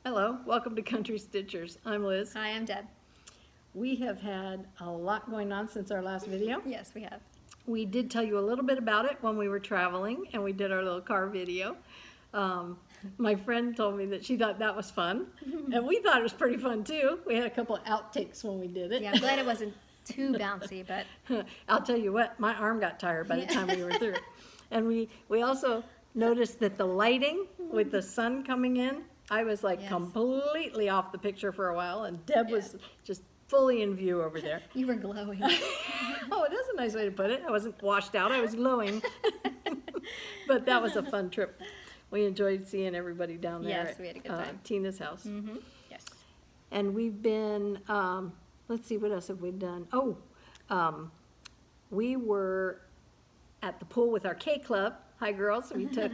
Hello, welcome to Country Stitchers. I'm Liz. Hi, I'm Deb. We have had a lot going on since our last video. Yes, we have. We did tell you a little bit about it when we were traveling, and we did our little car video. My friend told me that she thought that was fun, and we thought it was pretty fun too. We had a couple of outtakes when we did it. Yeah, I'm glad it wasn't too bouncy, but I'll tell you what, my arm got tired by the time we were through. And we also noticed that the lighting with the sun coming in, I was like completely off the picture for a while, and Deb was just fully in view over there. you were glowing. Oh, it is a nice way to put it. I wasn't washed out, I was glowing. But that was a fun trip. We enjoyed seeing everybody down there Yes, we had a good time. Tina's house. Mm-hmm. Yes. And we've been, let's see, what else have we done? Oh, we were at the pool with our K Club. Hi, girls. We took,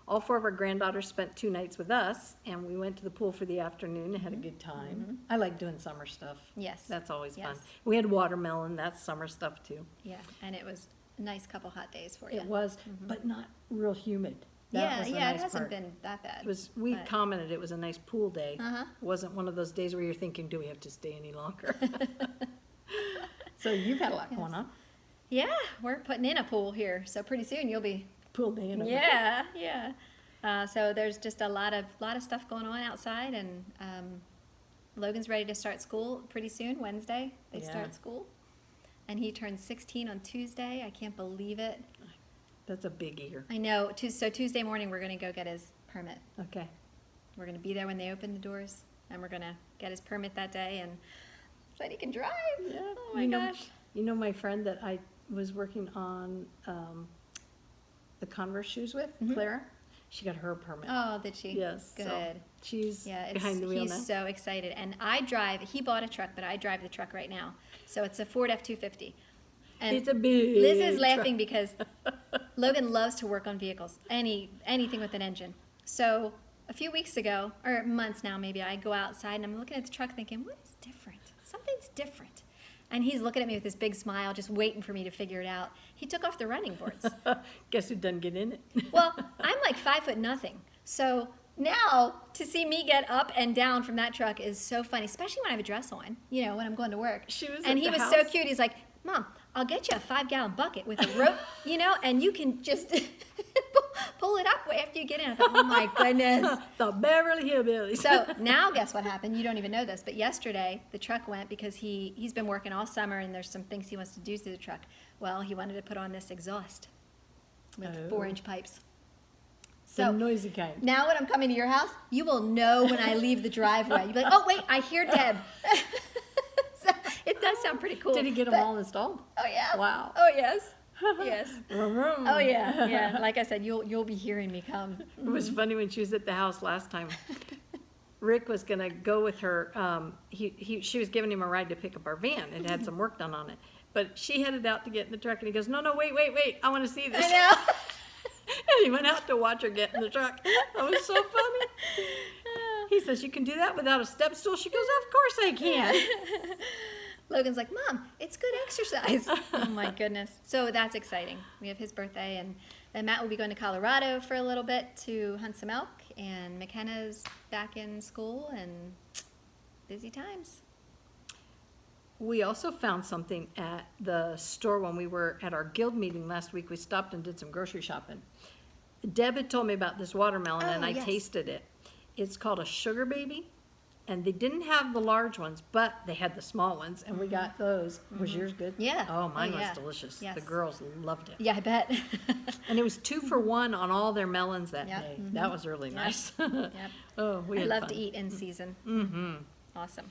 all four of our granddaughters spent 2 nights with us, and we went to the pool for the afternoon and had a good time. I like doing summer stuff. Yes. That's always fun. Yes. We had watermelon. That's summer stuff, too. Yeah, and it was a nice couple hot days for you. It was, but not real humid. That Yeah, was the it nice hasn't part. been that bad. It was, we but- commented it was a nice pool day. Uh-huh. It wasn't one of those days where you're thinking, do we have to stay any longer? So you've had a lot going on. Yeah, we're putting in a pool here, so pretty soon you'll be. Pool day and everything. Yeah, yeah. So there's just a lot of stuff going on outside, and Logan's ready to start school pretty soon. Wednesday they Yeah. start school, and he turns 16 on Tuesday. I can't believe it. That's a big year. I know. So Tuesday morning we're going to go get his permit. Okay. We're going to be there when they open the doors, and we're going to get his permit that day, and so that he can drive. Yeah. Oh my you know, gosh. You know my friend that I was working on the Converse shoes with, Clara? She got her permit. Oh, did she? Yes. Good. So she's Yeah, behind the wheel he's now. so excited. And I drive, he bought a truck, but I drive the truck right now. So it's a Ford F-250. And It's a big Liz is truck. laughing because Logan loves to work on vehicles, anything with an engine. So a few weeks ago, or months now maybe, I go outside and I'm looking at the truck thinking, what is different? Something's different. And he's looking at me with this big smile, just waiting for me to figure it out. He took off the running boards. Guess who doesn't get in it? Well, I'm like 5'0". So now to see me get up and down from that truck is so funny, especially when I have a dress on, you know, when I'm going to work. She was and at he the was so house. cute. He's like, Mom, I'll get you a 5-gallon bucket with a rope, you know, and you can just pull it up after you get in. I thought, oh my goodness. The Beverly Hillbillies. So now guess what happened? You don't even know this, but yesterday the truck went because he's been working all summer and there's some things he wants to do to the truck. Well, he wanted to put on this exhaust with 4-inch pipes. the So noisy kind. now when I'm coming to your house, you will know when I leave the driveway. You'll be like, oh wait, I hear Deb. So it does sound pretty cool. Did he get them but- all installed? Oh yeah. Wow. Oh yes. Yes. Oh Oh yeah. Yeah. Like I said, you'll be hearing me come. It was funny when she was at the house last time. Rick was gonna go with her. She was giving him a ride to pick up our van. It had some work done on it, but she headed out to get in the truck, and he goes, "No, no, wait, wait, wait! I want to see this." I know. And he went out to watch her get in the truck. That was so funny. He says, "You can do that without a step stool." She goes, "Of course I can." Logan's like, Mom, it's good exercise. Oh my goodness. So that's exciting. We have his birthday, and then Matt will be going to Colorado for a little bit to hunt some elk, and McKenna's back in school, and busy times. We also found something at the store when we were at our guild meeting last week. We stopped and did some grocery shopping. Deb had told me about this watermelon, and Oh, I yes. tasted it. It's called a sugar baby, and they didn't have the large ones, but they had the small ones, and we got those. Was yours good? Yeah. Oh, mine yeah. was delicious. Yes. The girls loved it. Yeah, I bet. And it was 2 for 1 on all their melons that Yep. day. That was really nice. Yep. Oh, we I had love fun. to eat in season. Mm-hmm. Awesome.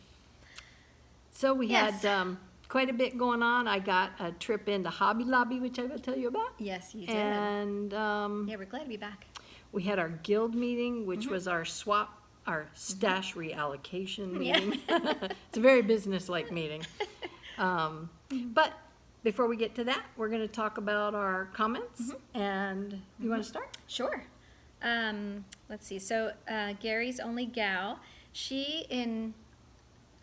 So we Yes. had quite a bit going on. I got a trip into Hobby Lobby, which I will tell you about. Yes, you did. And Yeah, we're glad to be back. we had our guild meeting, which was our stash reallocation Yeah. meeting. It's a very business-like meeting. But before we get to that, we're going to talk about our comments. And you want to start? Sure. Let's see. So Gary's only gal, she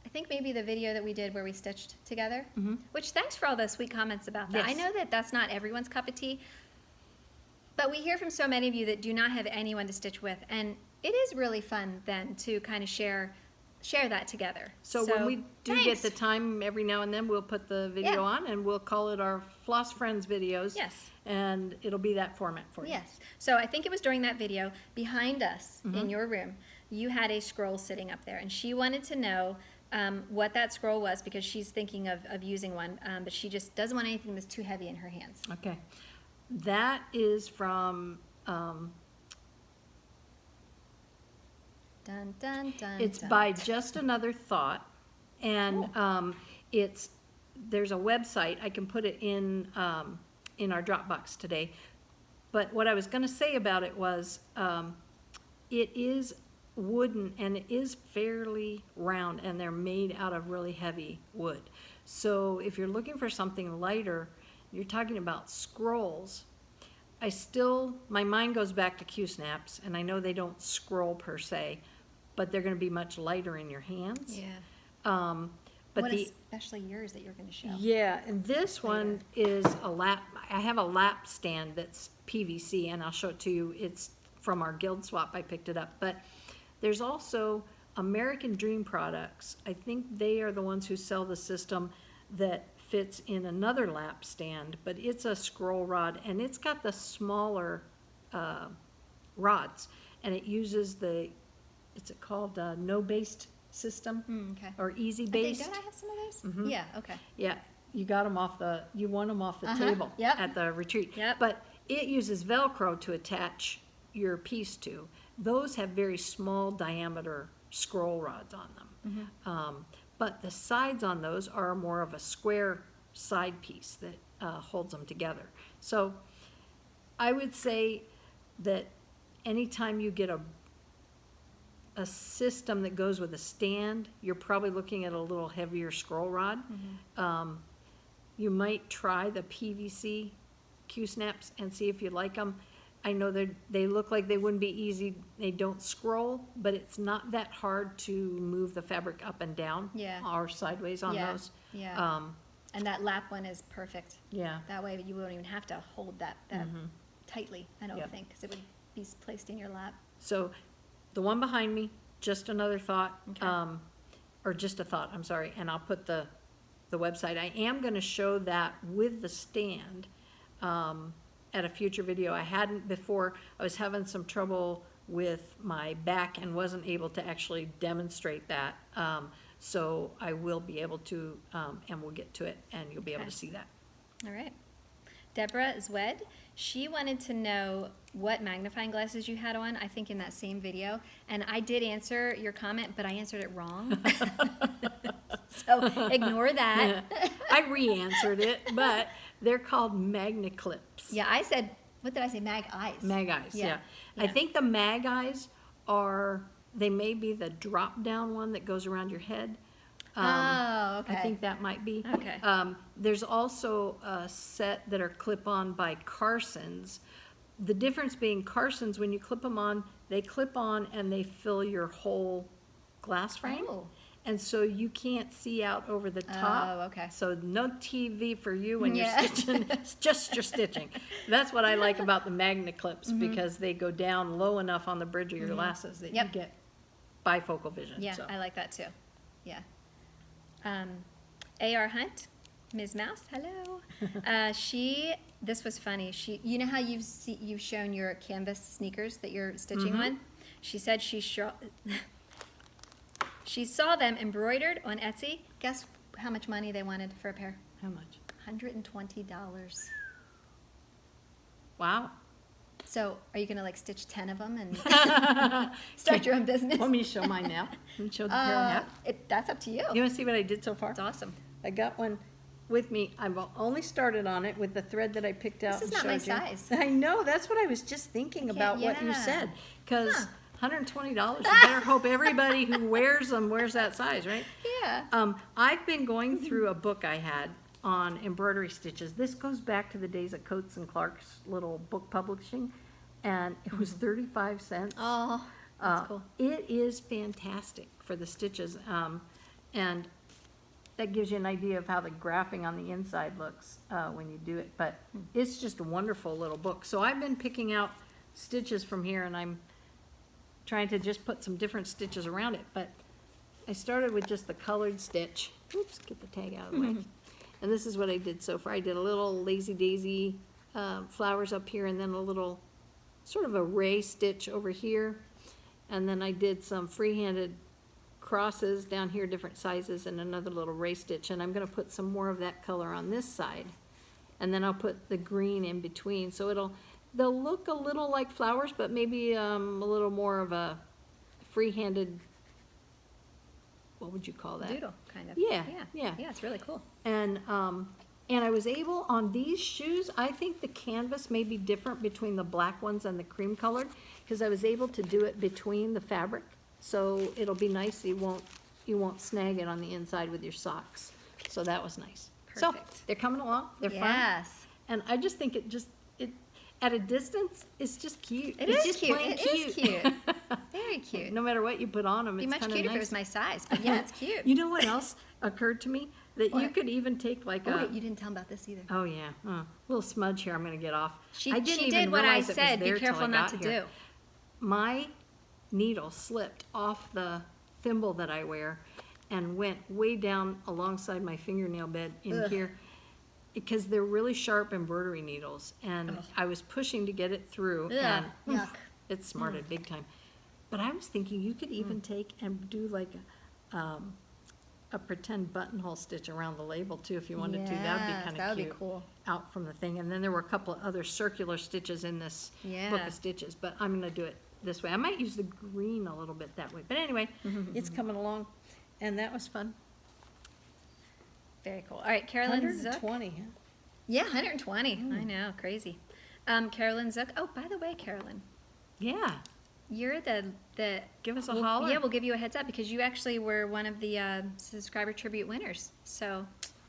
I think maybe the video that we did where we stitched together, which thanks for all those sweet comments about that. I Yes. know that that's not everyone's cup of tea, but we hear from so many of you that do not have anyone to stitch with, and it is really fun then to kind of share that together. So when we do get thanks. the time every now and then, we'll put the video Yeah. on and we'll call it our Floss Friends videos. Yes. And it'll be that format for you. Yes. So I think it was during that video, behind us in your room, you had a scroll sitting up there, and she wanted to know what that scroll was because she's thinking of using one, but she just doesn't want anything that's too heavy in her hands. Okay. That is from, Dun, dun, dun, it's dun. by Just Another Thought. And there's a website, I can put it in our Dropbox today. But what I was gonna say about it was, it is wooden and it is fairly round and they're made out of really heavy wood. So if you're looking for something lighter, you're talking about scrolls. My mind goes back to Q-snaps, and I know they don't scroll per se, but they're gonna be much lighter in your hands. Yeah. But What the, especially yours that you're going to show. yeah, and this one is I have a lap stand that's PVC, and I'll show it to you. It's from our Guild Swap, I picked it up. But there's also American Dream Products. I think they are the ones who sell the system that fits in another lap stand, but it's a scroll rod, and it's got the smaller rods, and it uses it's called no-based system, Okay. or easy I think, based. don't I have some of those? Yeah, okay. Yeah, you won them off the Uh-huh, table yep. at the retreat. Yep. But it uses Velcro to attach your piece to. Those have very small diameter scroll rods on them. But the sides on those are more of a square side piece that holds them together. So I would say that anytime you get a system that goes with a stand, you're probably looking at a little heavier scroll rod. You might try the PVC Q-snaps and see if you like them. I know they look like they wouldn't be easy. They don't scroll, but it's not that hard to move the fabric up and down or sideways on Yeah, those. yeah. And that lap one is perfect. Yeah. That way you won't even have to hold that tightly, I don't Yep. think, because it would be placed in your lap. So the one behind me, Just Another Thought, Okay. or Just a Thought, I'm sorry, and I'll put the website. I am gonna show that with the stand at a future video. I hadn't before. I was having some trouble with my back and wasn't able to actually demonstrate that. So I will be able to, and we'll get to it, and you'll be able Okay. to see that. All right. Deborah Zwed, she wanted to know what magnifying glasses you had on, I think in that same video. And I did answer your comment, but I answered it wrong. So ignore that. I re-answered it, but they're called Magniclips. Yeah, I said, what did I say? Mag eyes. Mag eyes, yeah. I yeah. think the mag eyes they may be the drop-down one that goes around your head. Oh, okay. I think that might be. Okay. There's also a set that are clip-on by Carson's. The difference being Carson's, when you clip them on, they clip on and they fill your whole glass frame. Oh. And so you can't see out over the top. Oh, okay. So no TV for you when Yeah. you're stitching, it's just your stitching. That's what I like about the Magniclips, because they go down low enough on the bridge of your glasses that you Yep. get bifocal vision. Yeah, so. I like that too. Yeah. A.R. Hunt, Ms. Mouse, hello. This was funny. You know how you've shown your canvas sneakers that you're stitching on? She said she saw them embroidered on Etsy. Guess how much money they wanted for a pair? How much? $120. Wow. So are you going to like stitch 10 of them and start your own business? Want me to show mine now? And show the pair I have? That's up to you. You want to see what I did so far? It's awesome. I got one with me. I've only started on it with the thread that I picked out This is and not my showed you. size. I know. That's what I was just thinking about what you yeah. said. Because Huh. $120, you better hope everybody who wears them wears that size, right? Yeah. I've been going through a book I had on embroidery stitches. This goes back to the days of Coates and Clark's little book publishing, and it was 35 cents. Oh, that's cool. It is fantastic for the stitches, and that gives you an idea of how the graphing on the inside looks when you do it. But it's just a wonderful little book. So I've been picking out stitches from here, and I'm trying to just put some different stitches around it, but I started with just the colored stitch. Oops, get the tag out of the way. And this is what I did so far. I did a little lazy daisy flowers up here, and then a little sort of a ray stitch over here. And then I did some free-handed crosses down here, different sizes, and another little ray stitch. And I'm gonna put some more of that color on this side. And then I'll put the green in between. So they'll look a little like flowers, but maybe a little more of a free-handed, what would you call that? Doodle, kind of. Yeah, yeah. Yeah, it's really cool. And I was able, on these shoes, I think the canvas may be different between the black ones and the cream colored, because I was able to do it between the fabric. So it'll be nice, you won't snag it on the inside with your socks. So that was nice. So Perfect. they're coming along, they're fun. Yes. And I just think it at a distance, it's just cute. It It's is just cute. plain It is cute. Very cute. No matter what you put on them, It'd be it's much kind of cuter if it nice. was my size, but yeah, it's cute. You know what else occurred to me? That you What? could even take like Oh, a, wait, you didn't tell him about this either. oh yeah, little smudge here I'm gonna get off. She I didn't did even what I realize it was said. Be there till careful I not got to here. do. My needle slipped off the thimble that I wear and went way down alongside my fingernail bed in Ugh. here, because they're really sharp embroidery needles, and Ugh. I was pushing to get it through, Ugh, and yuck. it smarted big time. But I was thinking you could even take and do like a pretend buttonhole stitch around the label too, if you wanted to. That would be Yes, kind that of would be cute. cool. Out from the thing, and then there were a couple of other circular stitches in this book Yeah. of stitches, but I'm gonna do it this way. I might use the green a little bit that way, but anyway, it's coming along, and that was fun. Very cool. All right, Carolyn Zook. 120, huh? Yeah, 120. I know, crazy. Carolyn Zook. Oh, by the way, Carolyn, Yeah, you're the give us a we'll- holler. Yeah, we'll give you a heads up because you actually were one of the subscriber tribute winners. So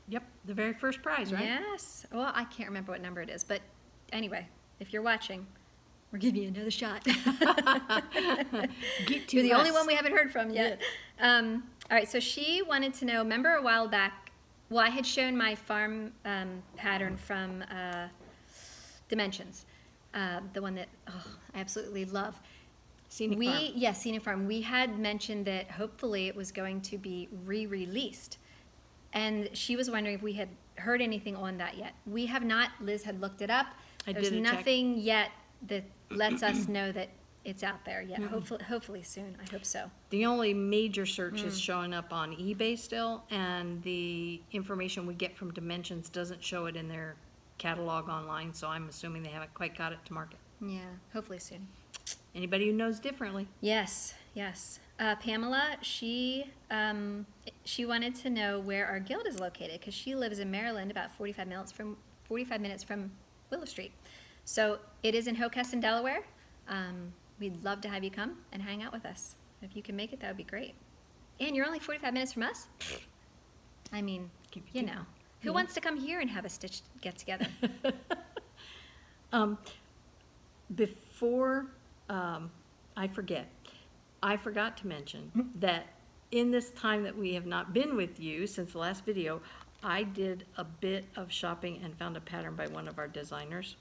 Yep, the very first prize, right? yes. Well, I can't remember what number it is, but anyway, if you're watching, we're giving you another shot. Get to You're the only us. one we haven't heard from yet. All right, so she wanted to know, remember a while back, well, I had shown my farm pattern from Dimensions, the one that I absolutely love. Scenic Farm. Yes, Scenic Farm. We had mentioned that hopefully it was going to be re-released. And she was wondering if we had heard anything on that yet. We have not. Liz had looked it up. I There's did a check. nothing yet that lets us know that it's out there yet. Hopefully soon. I hope so. The only major search is showing up on eBay still, and the information we get from Dimensions doesn't show it in their catalog online, so I'm assuming they haven't quite got it to market. Yeah, hopefully soon. Anybody who knows differently. Yes, yes. Pamela, she wanted to know where our guild is located because she lives in Maryland, about 45 minutes from Willow Street. So it is in Hocassin, Delaware. We'd love to have you come and hang out with us. If you can make it, that would be great. And you're only 45 minutes from us. I mean, you know, who wants to come here and have a stitch get together? Before I forget, I forgot to mention that in this time that we have not been with you since the last video, I did a bit of shopping and found a pattern by one of our designers,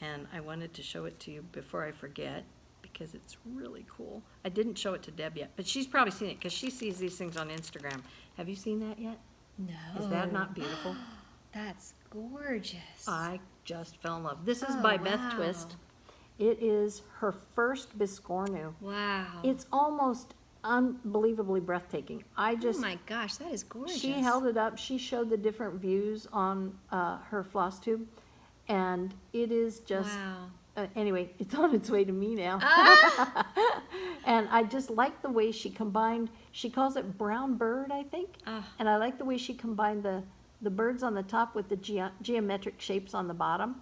and I wanted to show it to you before I forget because it's really cool. I didn't show it to Deb yet, but she's probably seen it because she sees these things on Instagram. Have you seen that yet? No. Is that not beautiful? That's gorgeous. I just fell in love. This is Oh, by Beth wow. Twist. It is her first Biscornu. Wow. It's almost unbelievably breathtaking. I Oh just, my gosh, that is gorgeous. she held it up, she showed the different views on her Flosstube, and it is just, Wow. anyway, it's on its way to me now. Ah! And I just like the way she combined, she calls it brown bird, I think. Ah. And I like the way she combined the birds on the top with the geometric shapes on the bottom.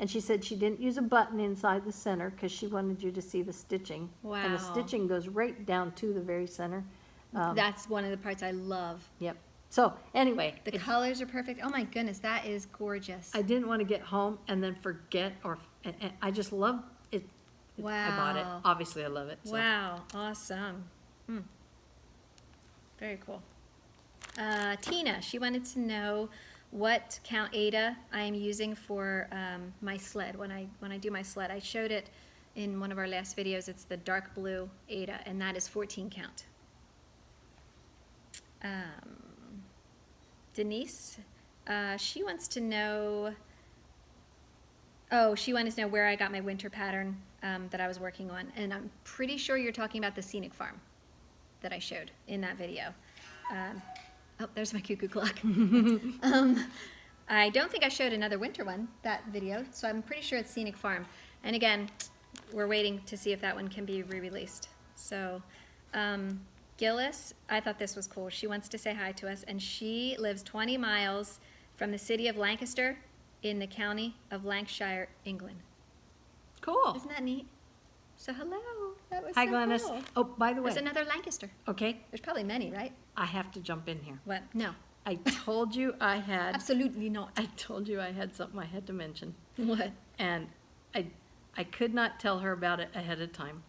And she said she didn't use a button inside the center because she wanted you to see the stitching. And the Wow. stitching goes right down to the very center. That's one of the parts I love. Yep. So anyway, The colors are perfect. Oh my goodness, that is gorgeous. I didn't want to get home and then forget, and I just love it. I bought it. Wow. Obviously, I love it. So. Wow, awesome. Very cool. Tina, she wanted to know what count Ada I am using for my sled when I do my sled. I showed it in one of our last videos. It's the dark blue Ada, and that is 14 count. Denise, she wants to know, she wanted to know where I got my winter pattern that I was working on. And I'm pretty sure you're talking about the scenic farm that I showed in that video. There's my cuckoo clock. I don't think I showed another winter one, that video, so I'm pretty sure it's Scenic Farm. And again, we're waiting to see if that one can be re-released. So, Gillis, I thought this was cool. She wants to say hi to us, and she lives 20 miles from the city of Lancaster in the county of Lancashire, England. Cool. Isn't that neat? So hello. That was Hi, so Glennis. cool. Oh, by the way. There's another Lancaster. Okay. There's probably many, right? I have to jump in here. What? No. I told you I had. Absolutely not. I told you I had something I had to mention. What? And I could not tell her about it ahead of time.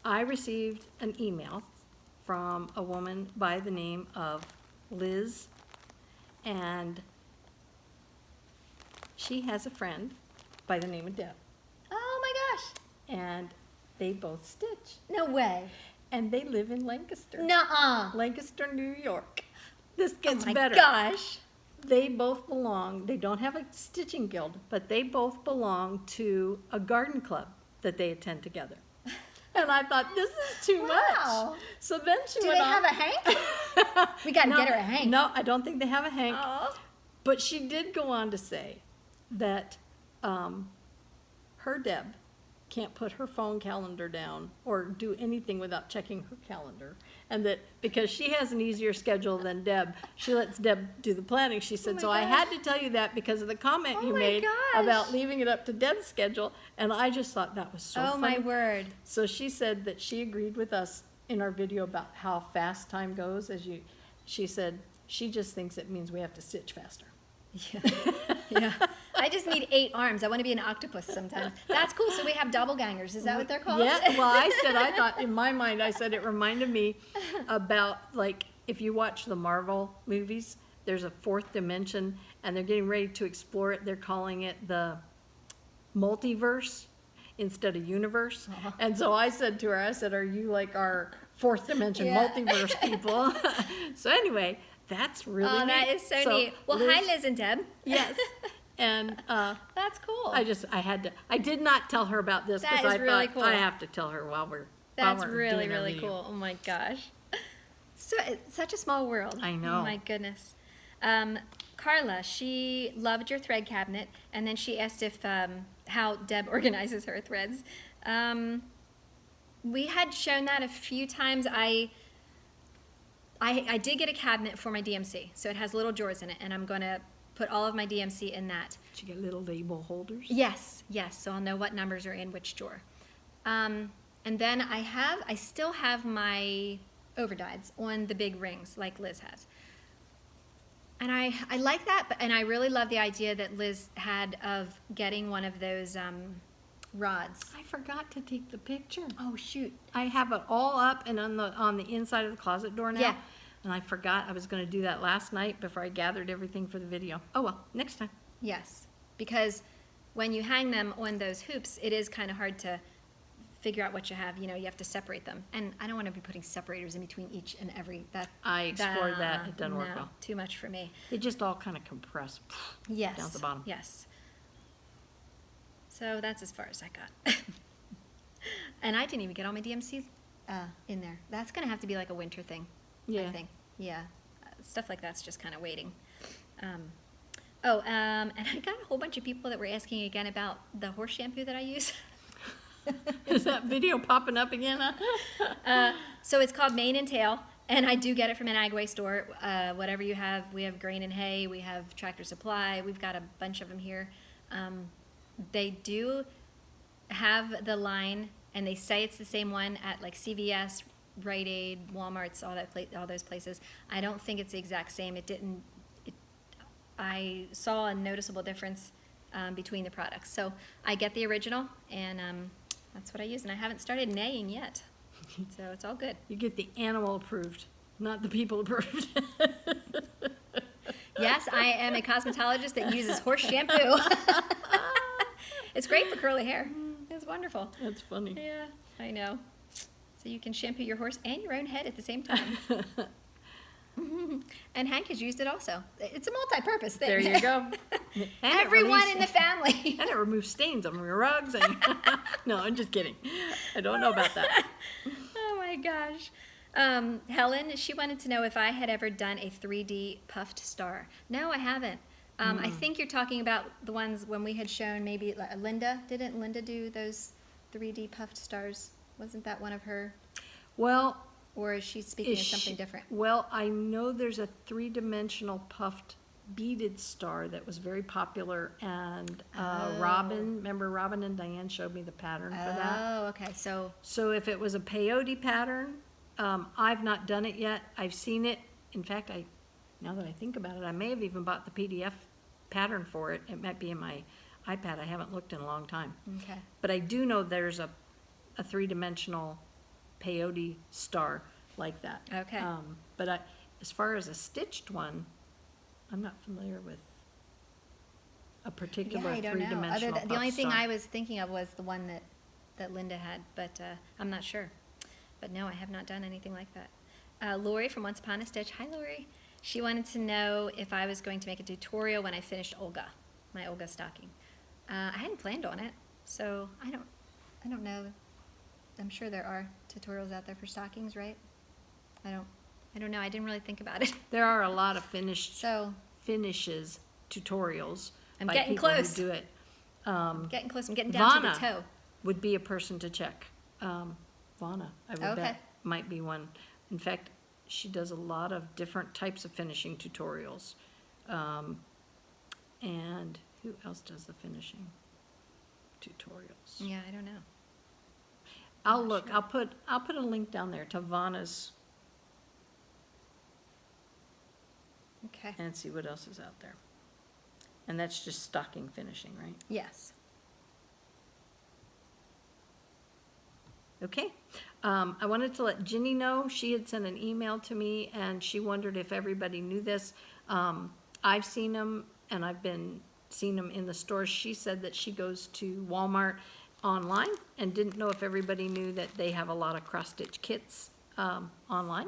I received an email from a woman by the name of Liz, and she has a friend by the name of Deb, Oh my gosh. and they both stitch, No way. and they live in Lancaster. Nuh-uh. Lancaster, New York. This gets Oh my better. gosh. They both belong, they don't have a stitching guild, but they both belong to a garden club that they attend together. And I thought, this is too Wow. much. So then she Do went they on. have a Hank? We gotta get her a Hank. No, I don't think they have a Hank. Oh. But she did go on to say that her Deb can't put her phone calendar down or do anything without checking her calendar. And that because she has an easier schedule than Deb, she lets Deb do the planning. She said, my so I gosh. had to tell you that because of the comment Oh you my made gosh. about leaving it up to Deb's schedule. And I just thought that was so Oh funny. my word. So she said that she agreed with us in our video about how fast time goes. She said she just thinks it means we have to stitch faster. Yeah. Yeah. I just need 8 arms. I want to be an octopus sometimes. That's cool. So we have double gangers. Is that what they're called? Yeah, well, I thought in my mind, I said it reminded me about, like, if you watch the Marvel movies, there's a fourth dimension, and they're getting ready to explore it. They're calling it the multiverse instead of universe. Uh-huh. And so I said to her, I said, are you like our fourth dimension Yeah. multiverse people? So anyway, that's really Oh, that neat. is so neat. Well, hi, Liz and Deb. Yes. And That's cool. I did not tell her about this That because is I really thought cool. I have to tell her while we're That's doing really, our really video. cool. Oh my gosh. So it's such a small world. I know. Oh my goodness. Carla, she loved your thread cabinet, and then she asked if how Deb organizes her threads. We had shown that a few times. I did get a cabinet for my DMC, so it has little drawers in it, and I'm going to put all of my DMC in that. Did you get little label holders? Yes, yes. So I'll know what numbers are in which drawer. And then I still have my overdyes on the big rings like Liz has. And I like that, and I really love the idea that Liz had of getting one of those rods. I forgot to take the picture. Oh shoot. I have it all up and on the inside of the closet door now. Yeah. And I forgot I was going to do that last night before I gathered everything for the video. Oh well, next time. Yes, because when you hang them on those hoops, it is kind of hard to figure out what you have. You know, you have to separate them, and I don't want to be putting separators in between each and every. I explored that. It doesn't work no, well. Too much for me. They just all kind of compress Yes. down at the bottom. Yes. So that's as far as I got. And I didn't even get all my DMC in there. That's going to have to be like a winter thing, I Yeah. think. Yeah. Stuff like that's just kind of waiting. And I got a whole bunch of people that were asking again about the horse shampoo that I use. Is that video popping up again? So it's called Mane and Tail, and I do get it from an Agway store. Whatever you have, we have Grain and Hay, we have Tractor Supply, we've got a bunch of them here. They do have the line, and they say it's the same one at like CVS, Rite Aid, Walmart's, all those places. I don't think it's the exact same. I saw a noticeable difference between the products. So I get the original, and that's what I use. And I haven't started neighing yet, so it's all good. You get the animal approved, not the people approved. Yes, I am a cosmetologist that uses horse shampoo. It's great for curly hair. That's wonderful. That's funny. Yeah, I know. So you can shampoo your horse and your own head at the same time. And Hank has used it also. It's a multi-purpose thing. There you go. Everyone in the family. And it removes stains on your rugs. And no, I'm just kidding. I don't know about that. Oh my gosh. Helen, she wanted to know if I had ever done a 3D puffed star. No, I haven't. I think you're talking about the ones when we had shown maybe Linda. Didn't Linda do those 3D puffed stars? Wasn't that one of her? Well, Or is she speaking of something different? Well, I know there's a three-dimensional puffed beaded star that was very popular, and Robin, remember Robin and Diane showed me the pattern for that. Oh, okay. So if it was a peyote pattern, I've not done it yet. I've seen it. In fact, now that I think about it, I may have even bought the PDF pattern for it. It might be in my iPad. I haven't looked in a long time. Okay. But I do know there's a three-dimensional peyote star like that. Okay. But as far as a stitched one, I'm not familiar with a particular Yeah, I don't know. three-dimensional The only puff thing star. I was thinking of was the one that Linda had, but I'm not sure. But no, I have not done anything like that. Lori from Once Upon a Stitch. Hi, Lori. She wanted to know if I was going to make a tutorial when I finished Olga, my Olga stocking. I hadn't planned on it, so I don't know. I'm sure there are tutorials out there for stockings, right? I don't know. I didn't really think about it. There are a lot of So finishes tutorials I'm by getting people close. who do it. I'm getting close. I'm getting down to Vonna the toe. would be a person to check. Vonna, I would Okay. bet, might be one. In fact, she does a lot of different types of finishing tutorials. And who else does the finishing tutorials? Yeah, I don't know. I'll look. I'll put a link down there to Vonna's Okay. and see what else is out there. And that's just stocking finishing, right? Yes. Okay. I wanted to let Ginny know. She had sent an email to me, and she wondered if everybody knew this. I've seen them, and I've been seeing them in the stores. She said that she goes to Walmart online and didn't know if everybody knew that they have a lot of cross-stitch kits online.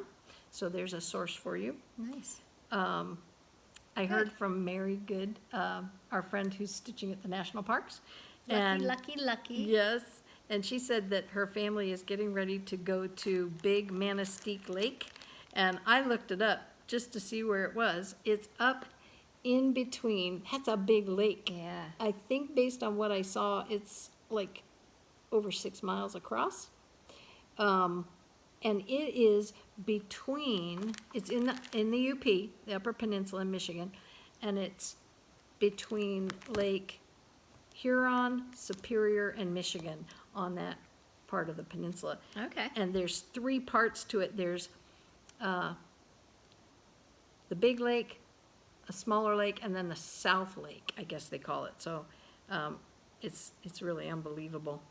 So there's a source for you. Nice. I heard from Mary Good, our friend who's stitching at the national parks. Lucky. Yes, and she said that her family is getting ready to go to Big Manistee Lake, and I looked it up just to see where it was. It's up in between. That's a big lake. Yeah. I think based on what I saw, it's like over 6 miles across. And it is between, it's in the UP, the Upper Peninsula in Michigan, and it's between Lake Huron, Superior, and Michigan on that part of the peninsula. Okay. And there's 3 parts to it. There's the big lake, a smaller lake, and then the South Lake, I guess they call it. So it's really unbelievable.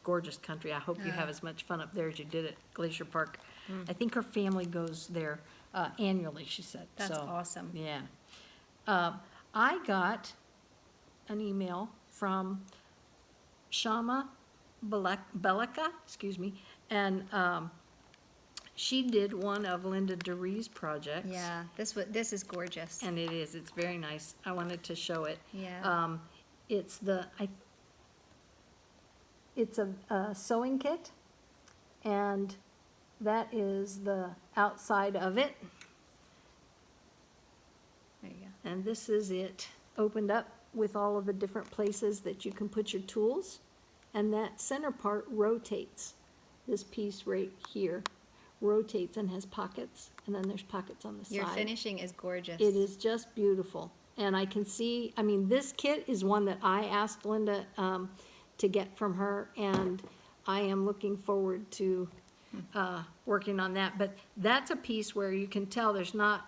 Gorgeous country. I hope you have as much fun up there as you did at Glacier Park. I think her family goes there annually, she said. That's So, awesome. Yeah. I got an email from Shama Bellica, and she did one of Linda DeRee's projects. Yeah. This is gorgeous. And it is. It's very nice. I wanted to show it. Yeah. It's a sewing kit, and that is the outside of it. There you go. And this is it, opened up with all of the different places that you can put your tools. And that center part rotates. This piece right here rotates and has pockets, and then there's pockets on the side. Your finishing is gorgeous. It is just beautiful. And I can see, this kit is one that I asked Linda to get from her, and I am looking forward to working on that. But that's a piece where you can tell it's not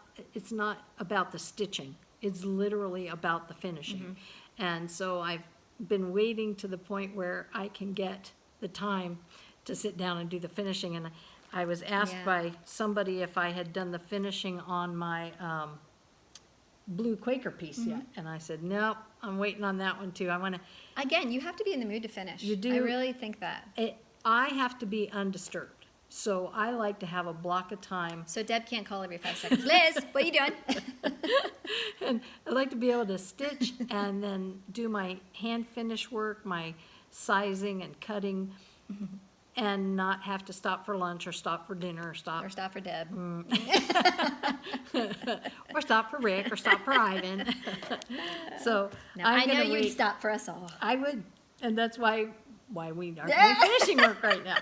about the stitching. It's literally about the finishing. And so I've been waiting to the point where I can get the time to sit down and do the finishing. And I was asked Yeah. by somebody if I had done the finishing on my blue Quaker piece yet. And I said, nope, I'm waiting on that one too. I want to, Again, you have to be in the mood to finish. You do. I really think that. I have to be undisturbed. So I like to have a block of time. So Deb can't call every 5 seconds. Liz, what are you doing? And I like to be able to stitch and then do my hand finish work, my sizing and cutting, and not have to stop for lunch or stop for dinner or stop. Or stop for Deb. Or stop for Rick or stop for Ivan. So No, I'm I know gonna you'd wait. stop for us all. I would, and that's why we aren't doing finishing work right now.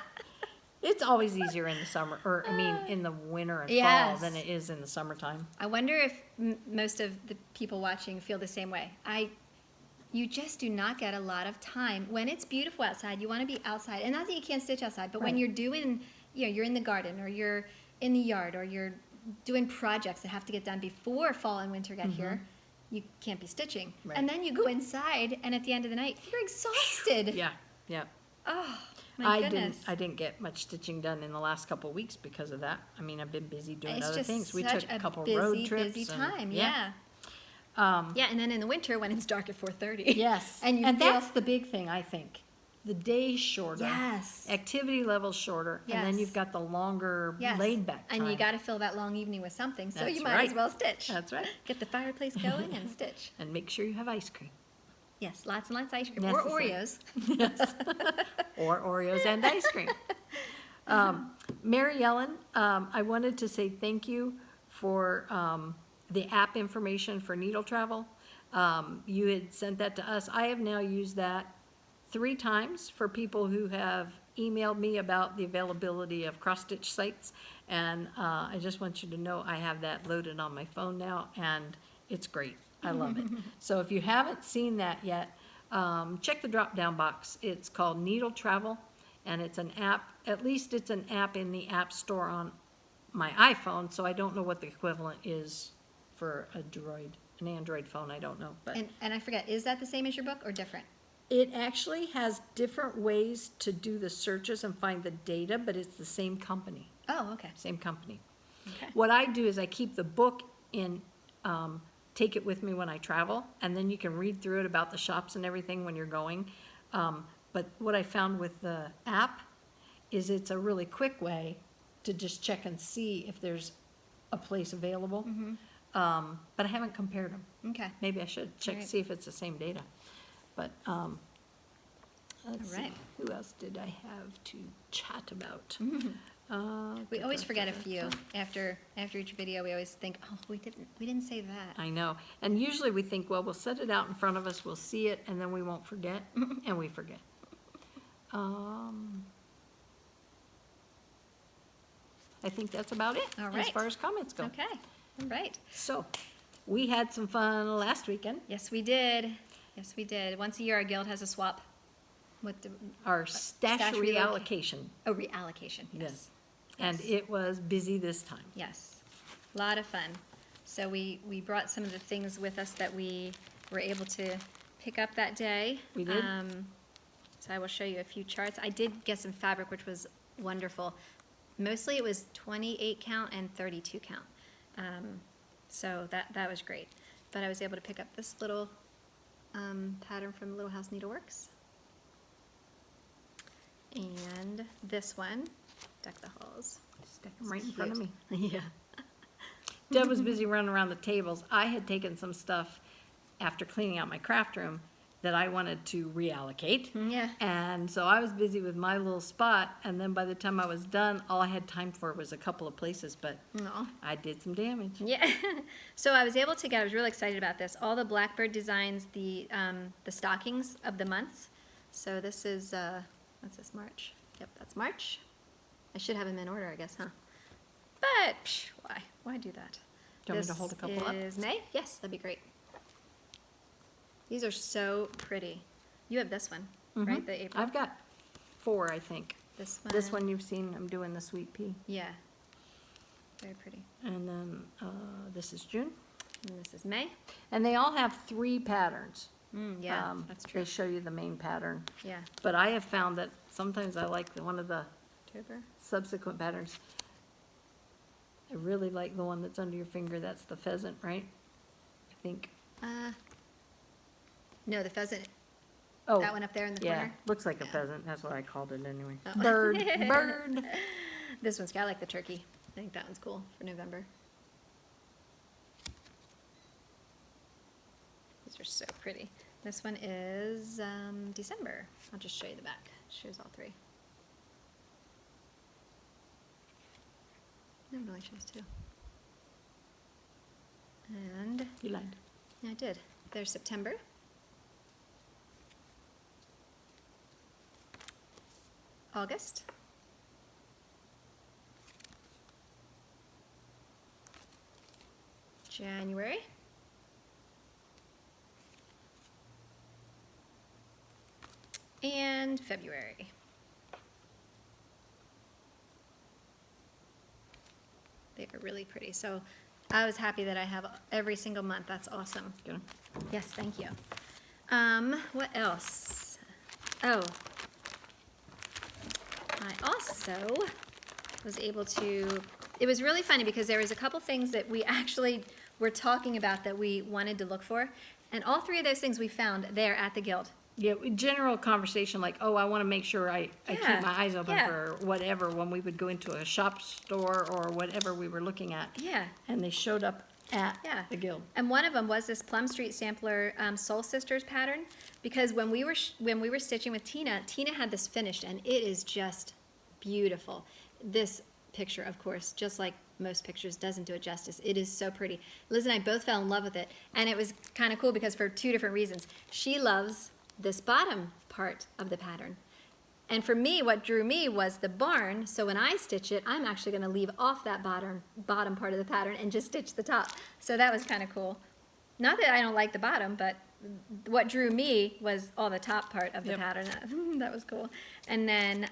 It's always easier in the summer, or I mean, in the winter and Yes. fall than it is in the summertime. I wonder if most of the people watching feel the same way. You just do not get a lot of time. When it's beautiful outside, you want to be outside. And not that you can't stitch outside, but when Right. you're doing, you're in the garden or you're in the yard or you're doing projects that have to get done before fall and winter get here, you can't be stitching. Right. And then you go inside, and at the end of the night, you're exhausted. Yeah, yeah. Oh, my I goodness. didn't get much stitching done in the last couple of weeks because of that. I mean, I've been busy doing It's other just things. We such took a a couple busy, road trips. busy and- time. Yeah. Yeah, and then in the winter when it's dark at 4:30. Yes. And you and feel, that's the big thing, I think. The day's shorter. yes. Activity level's shorter. And then Yes. you've got the longer Yes. laid back time. And you got to fill that long evening with something, so That's you might as right. well stitch. That's right. Get the fireplace going and stitch. And make sure you have ice cream. Yes, lots and lots of ice cream. Or Necessary. Oreos. Yes. Or Oreos and ice cream. Mary Ellen, I wanted to say thank you for the app information for NeedleTravel. You had sent that to us. I have now used that 3 times for people who have emailed me about the availability of cross-stitch sites. And I just want you to know I have that loaded on my phone now, and it's great. I love it. So if you haven't seen that yet, check the drop-down box. It's called NeedleTravel, and it's an app. At least it's an app in the App Store on my iPhone, so I don't know what the equivalent is for an Android phone. I don't know. But And I forget, is that the same as your book or different? it actually has different ways to do the searches and find the data, but it's the same company. Oh, okay. Same company. Okay. What I do is I keep the book in, take it with me when I travel, and then you can read through it about the shops and everything when you're going. But what I found with the app is it's a really quick way to just check and see if there's a place available. But I haven't compared them. Okay. Maybe I should check, Alright. see if it's the same data. But, let's see, Alright. who else did I have to chat about? We always forget a few. After each video, we always think, oh, we didn't say that. I know. And usually we think, well, we'll set it out in front of us, we'll see it, and then we won't forget, and we forget. I think that's about it, All as right. far as comments go. Okay. All right. So, we had some fun last weekend. Yes, we did. Yes, we did. Once a year, our guild has a swap with the Our stash stash reallocation. reallocation. Yes. And it was busy this time. Yes, a lot of fun. So we brought some of the things with us that we were able to pick up that day. We did. So I will show you a few charts. I did get some fabric, which was wonderful. Mostly it was 28 count and 32 count. So that was great. But I was able to pick up this little pattern from Little House Needleworks. And this one, Deck the Halls. Stick them right in front of me. Yeah. Deb was busy running around the tables. I had taken some stuff after cleaning out my craft room that I wanted to reallocate. Yeah. And so I was busy with my little spot, and then by the time I was done, all I had time for was a couple of places, but No. I did some damage. Yeah. So I was able to get, I was really excited about this, all the Blackbird designs, the stockings of the months. So this is, what's this, March? Yep, that's March. I should have them in order, I guess, huh? But, why? Why do that? Do you want me to hold a couple up? This is May? Yes, that'd be great. These are so pretty. You have this one, right? The April? I've got 4, I think. This one. This one you've seen, I'm doing the sweet pea. Yeah. Very pretty. And then this is June. And this is May. And they all have 3 patterns. Yeah, that's true. They show you the main pattern. Yeah. But I have found that sometimes I like one of the October. subsequent patterns. I really like the one that's under your finger. That's the pheasant, right? I think. No, the pheasant. Oh, That one up there in the yeah, corner. looks like a Yeah. pheasant. That's what I called it anyway. Oh. Bird, bird. This one's, I like the turkey. I think that one's cool for November. These are so pretty. This one is December. I'll just show you the back. Shows all three. No, it really shows two. And You lied. yeah, I did. There's September. August. January. And February. They are really pretty. So I was happy that I have every single month. That's awesome. Good. Yes, thank you. What else? Oh, I also was able to, it was really funny because there was a couple things that we actually were talking about that we wanted to look for. And all three of those things we found there at the Guild. Yeah, general conversation like, oh, I want to make sure I Yeah, keep my eyes open yeah. for whatever when we would go into a shop store or whatever we were looking at. Yeah. And they showed up at Yeah. the Guild. And one of them was this Plum Street Sampler Soul Sisters pattern, because when we were stitching with Tina had this finished, and it is just beautiful. This picture, of course, just like most pictures, doesn't do it justice. It is so pretty. Liz and I both fell in love with it, and it was kind of cool because for two different reasons. She loves this bottom part of the pattern. And for me, what drew me was the barn, so when I stitch it, I'm actually going to leave off that bottom part of the pattern and just stitch the top. So that was kind of cool. Not that I don't like the bottom, but what drew me was all the top part of the Yep. pattern. That was cool. And then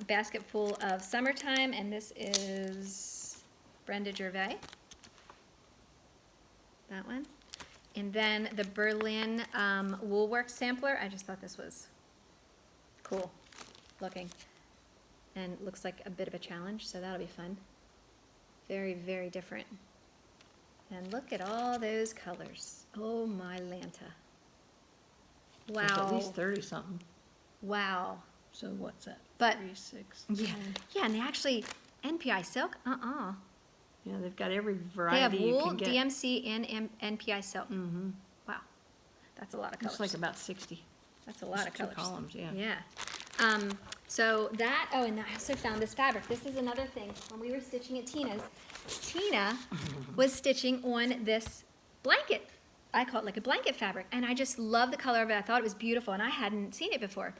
basket full of summertime, and this is Brenda Gervais. That one. And then the Berlin Woolworks sampler. I just thought this was cool looking. And it looks like a bit of a challenge, so that'll be fun. Very, very different. And look at all those colors. Oh my Lanta. There's at Wow. least 30 something. Wow. So what's that? But- 3, 6, Yeah. 10. Yeah, and they actually, NPI silk? Yeah, they've got every They have variety you wool, can get. DMC, and NPI silk. Mm-hmm. Wow. That's a lot of colors. Looks like about 60. That's a lot of Just two colors. columns, yeah. Yeah. So that, oh, and I also found this fabric. This is another thing. When we were stitching at Tina's, Tina was stitching on this blanket. I call it like a blanket fabric. And I just love the color of it. I thought it was beautiful, and I hadn't seen it before.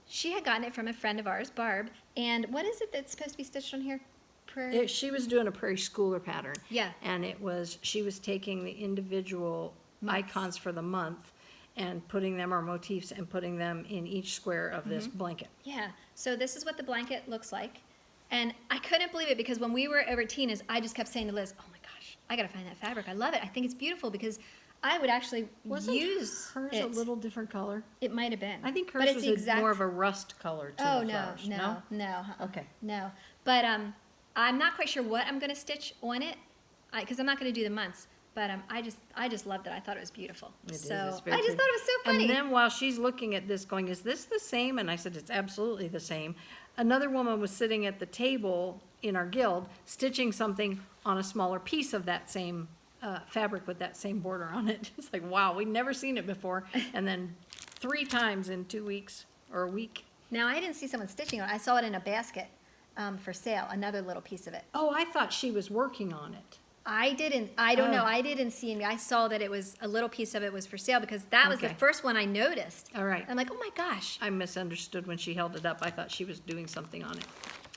She had gotten it from a friend of ours, Barb. And what is it that's supposed to be stitched on here? She was doing a prairie schooler pattern. Yeah. And she was taking the individual icons for the month and putting them, or motifs, and putting them in each square of this blanket. Yeah, so this is what the blanket looks like. And I couldn't believe it because when we were over at Tina's, I just kept saying to Liz, oh my gosh, I gotta find that fabric. I love it. I think it's beautiful because I would actually use hers it. a little different color? It might have been. I think But hers it's was the exact... more of a rust color to Oh, the no, flowers. no. Okay. No, but I'm not quite sure what I'm gonna stitch on it because I'm not gonna do the months. But I just loved it. I thought it was beautiful. It is. So It's very I just pretty. thought it was so funny. And then while she's looking at this going, is this the same? And I said, it's absolutely the same. Another woman was sitting at the table in our guild, stitching something on a smaller piece of that same fabric with that same border on it. It's like, wow, we'd never seen it before. And then 3 times in 2 weeks or a week. Now I didn't see someone stitching it. I saw it in a basket for sale, another little piece of it. Oh, I thought she was working on it. I don't know. I didn't see any. I saw that it was a little piece of it was for sale because that was the Okay. first one I noticed. All right. I'm like, oh my gosh. I misunderstood when she held it up. I thought she was doing something on it.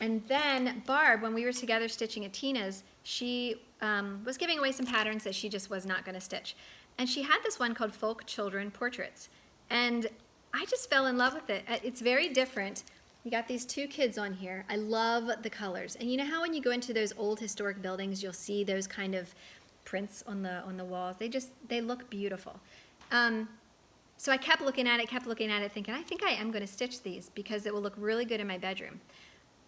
And then Barb, when we were together stitching at Tina's, she was giving away some patterns that she just was not going to stitch. And she had this one called Folk Children Portraits. And I just fell in love with it. It's very different. You got these 2 kids on here. I love the colors. And you know how when you go into those old historic buildings, you'll see those kind of prints on the walls. They look beautiful. So I kept looking at it, thinking, I think I am going to stitch these because it will look really good in my bedroom.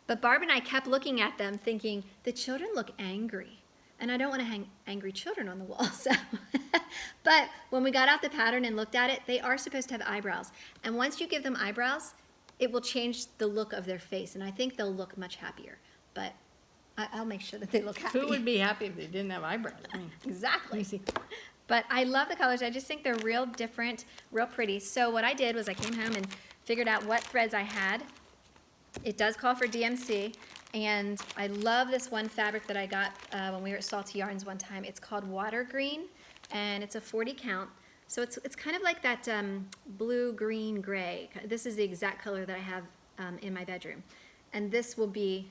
But Barb and I kept looking at them thinking, the children look angry. and I don't want to hang angry children on the wall. So, but when we got out the pattern and looked at it, they are supposed to have eyebrows. And once you give them eyebrows, it will change the look of their face, and I think they'll look much happier. But I'll make sure that they look happy. Who would be happy if they didn't have eyebrows? I mean, Exactly. easy. But I love the colors. I just think they're real different, real pretty. So what I did was I came home and figured out what threads I had. It does call for DMC, and I love this one fabric that I got when we were at Salty Yarns one time. It's called Water Green, and it's a 40 count. So it's kind of like that blue, green, gray. This is the exact color that I have in my bedroom. And this will be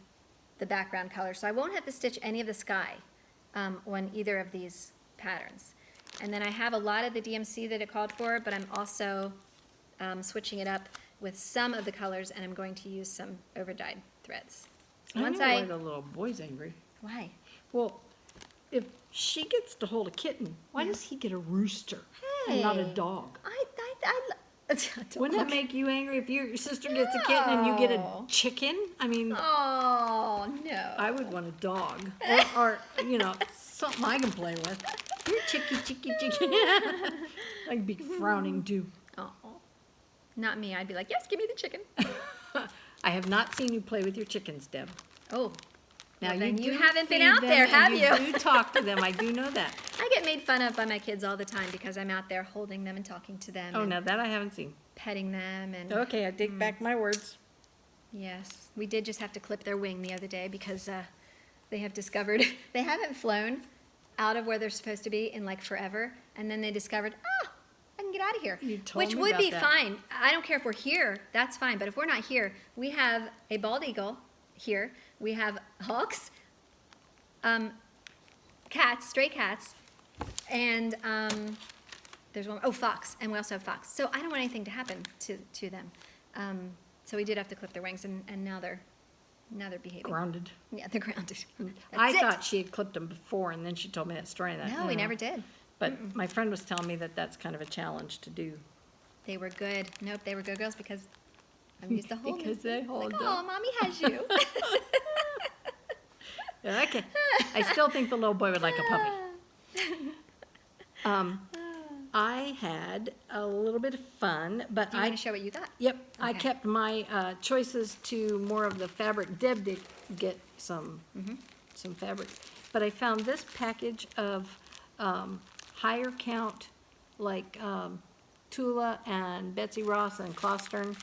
the background color. So I won't have to stitch any of the sky on either of these patterns. And then I have a lot of the DMC that it called for, but I'm also switching it up with some of the colors, and I'm going to use some overdyed threads. I know why the little boy's angry. Why? Well, if she gets to hold a kitten, why does he get a rooster and not a Hey. dog? Don't Wouldn't look- that make you angry if your sister gets a kitten and you get a No. chicken? I mean, Oh, no. I would want a dog or something I can play with. Here, chicky, chicky, chicky. I'd be frowning too. Oh, not me. I'd be like, yes, give me the chicken. I have not seen you play with your chickens, Deb. Oh, Now well, then you do haven't been feed out them there, and have you? You do talk to them. I do know that. I get made fun of by my kids all the time because I'm out there holding them and talking to them Oh, and now that I haven't seen. petting them. And Okay, I take back my words. yes, we did just have to clip their wing the other day because they have discovered they haven't flown out of where they're supposed to be in like forever, and then they discovered, I can get out of here, You told which me would about be that. fine. I don't care if we're here, that's fine. But if we're not here, we have a bald eagle here. We have hawks, cats, stray cats, and there's one. Oh, fox, and we also have fox. So I don't want anything to happen to them. So we did have to clip their wings, and now they're behaving. Grounded. Yeah, they're grounded. I That's it. thought she had clipped them before, and then she told me that story. That No, we never did. But my friend was telling me that that's kind of a challenge to do. They were good. Nope, they were good girls because I'm used to holding. Because they It's hold like, them. oh, mommy has you. Yeah, okay. I still think the little boy would like a puppy. I had a little bit of fun, but Do you want to show what you got? Yep, I Okay. kept my choices to more of the fabric. Deb did get some fabric. But I found this package of higher count, like Tula and Betsy Ross and Claustern,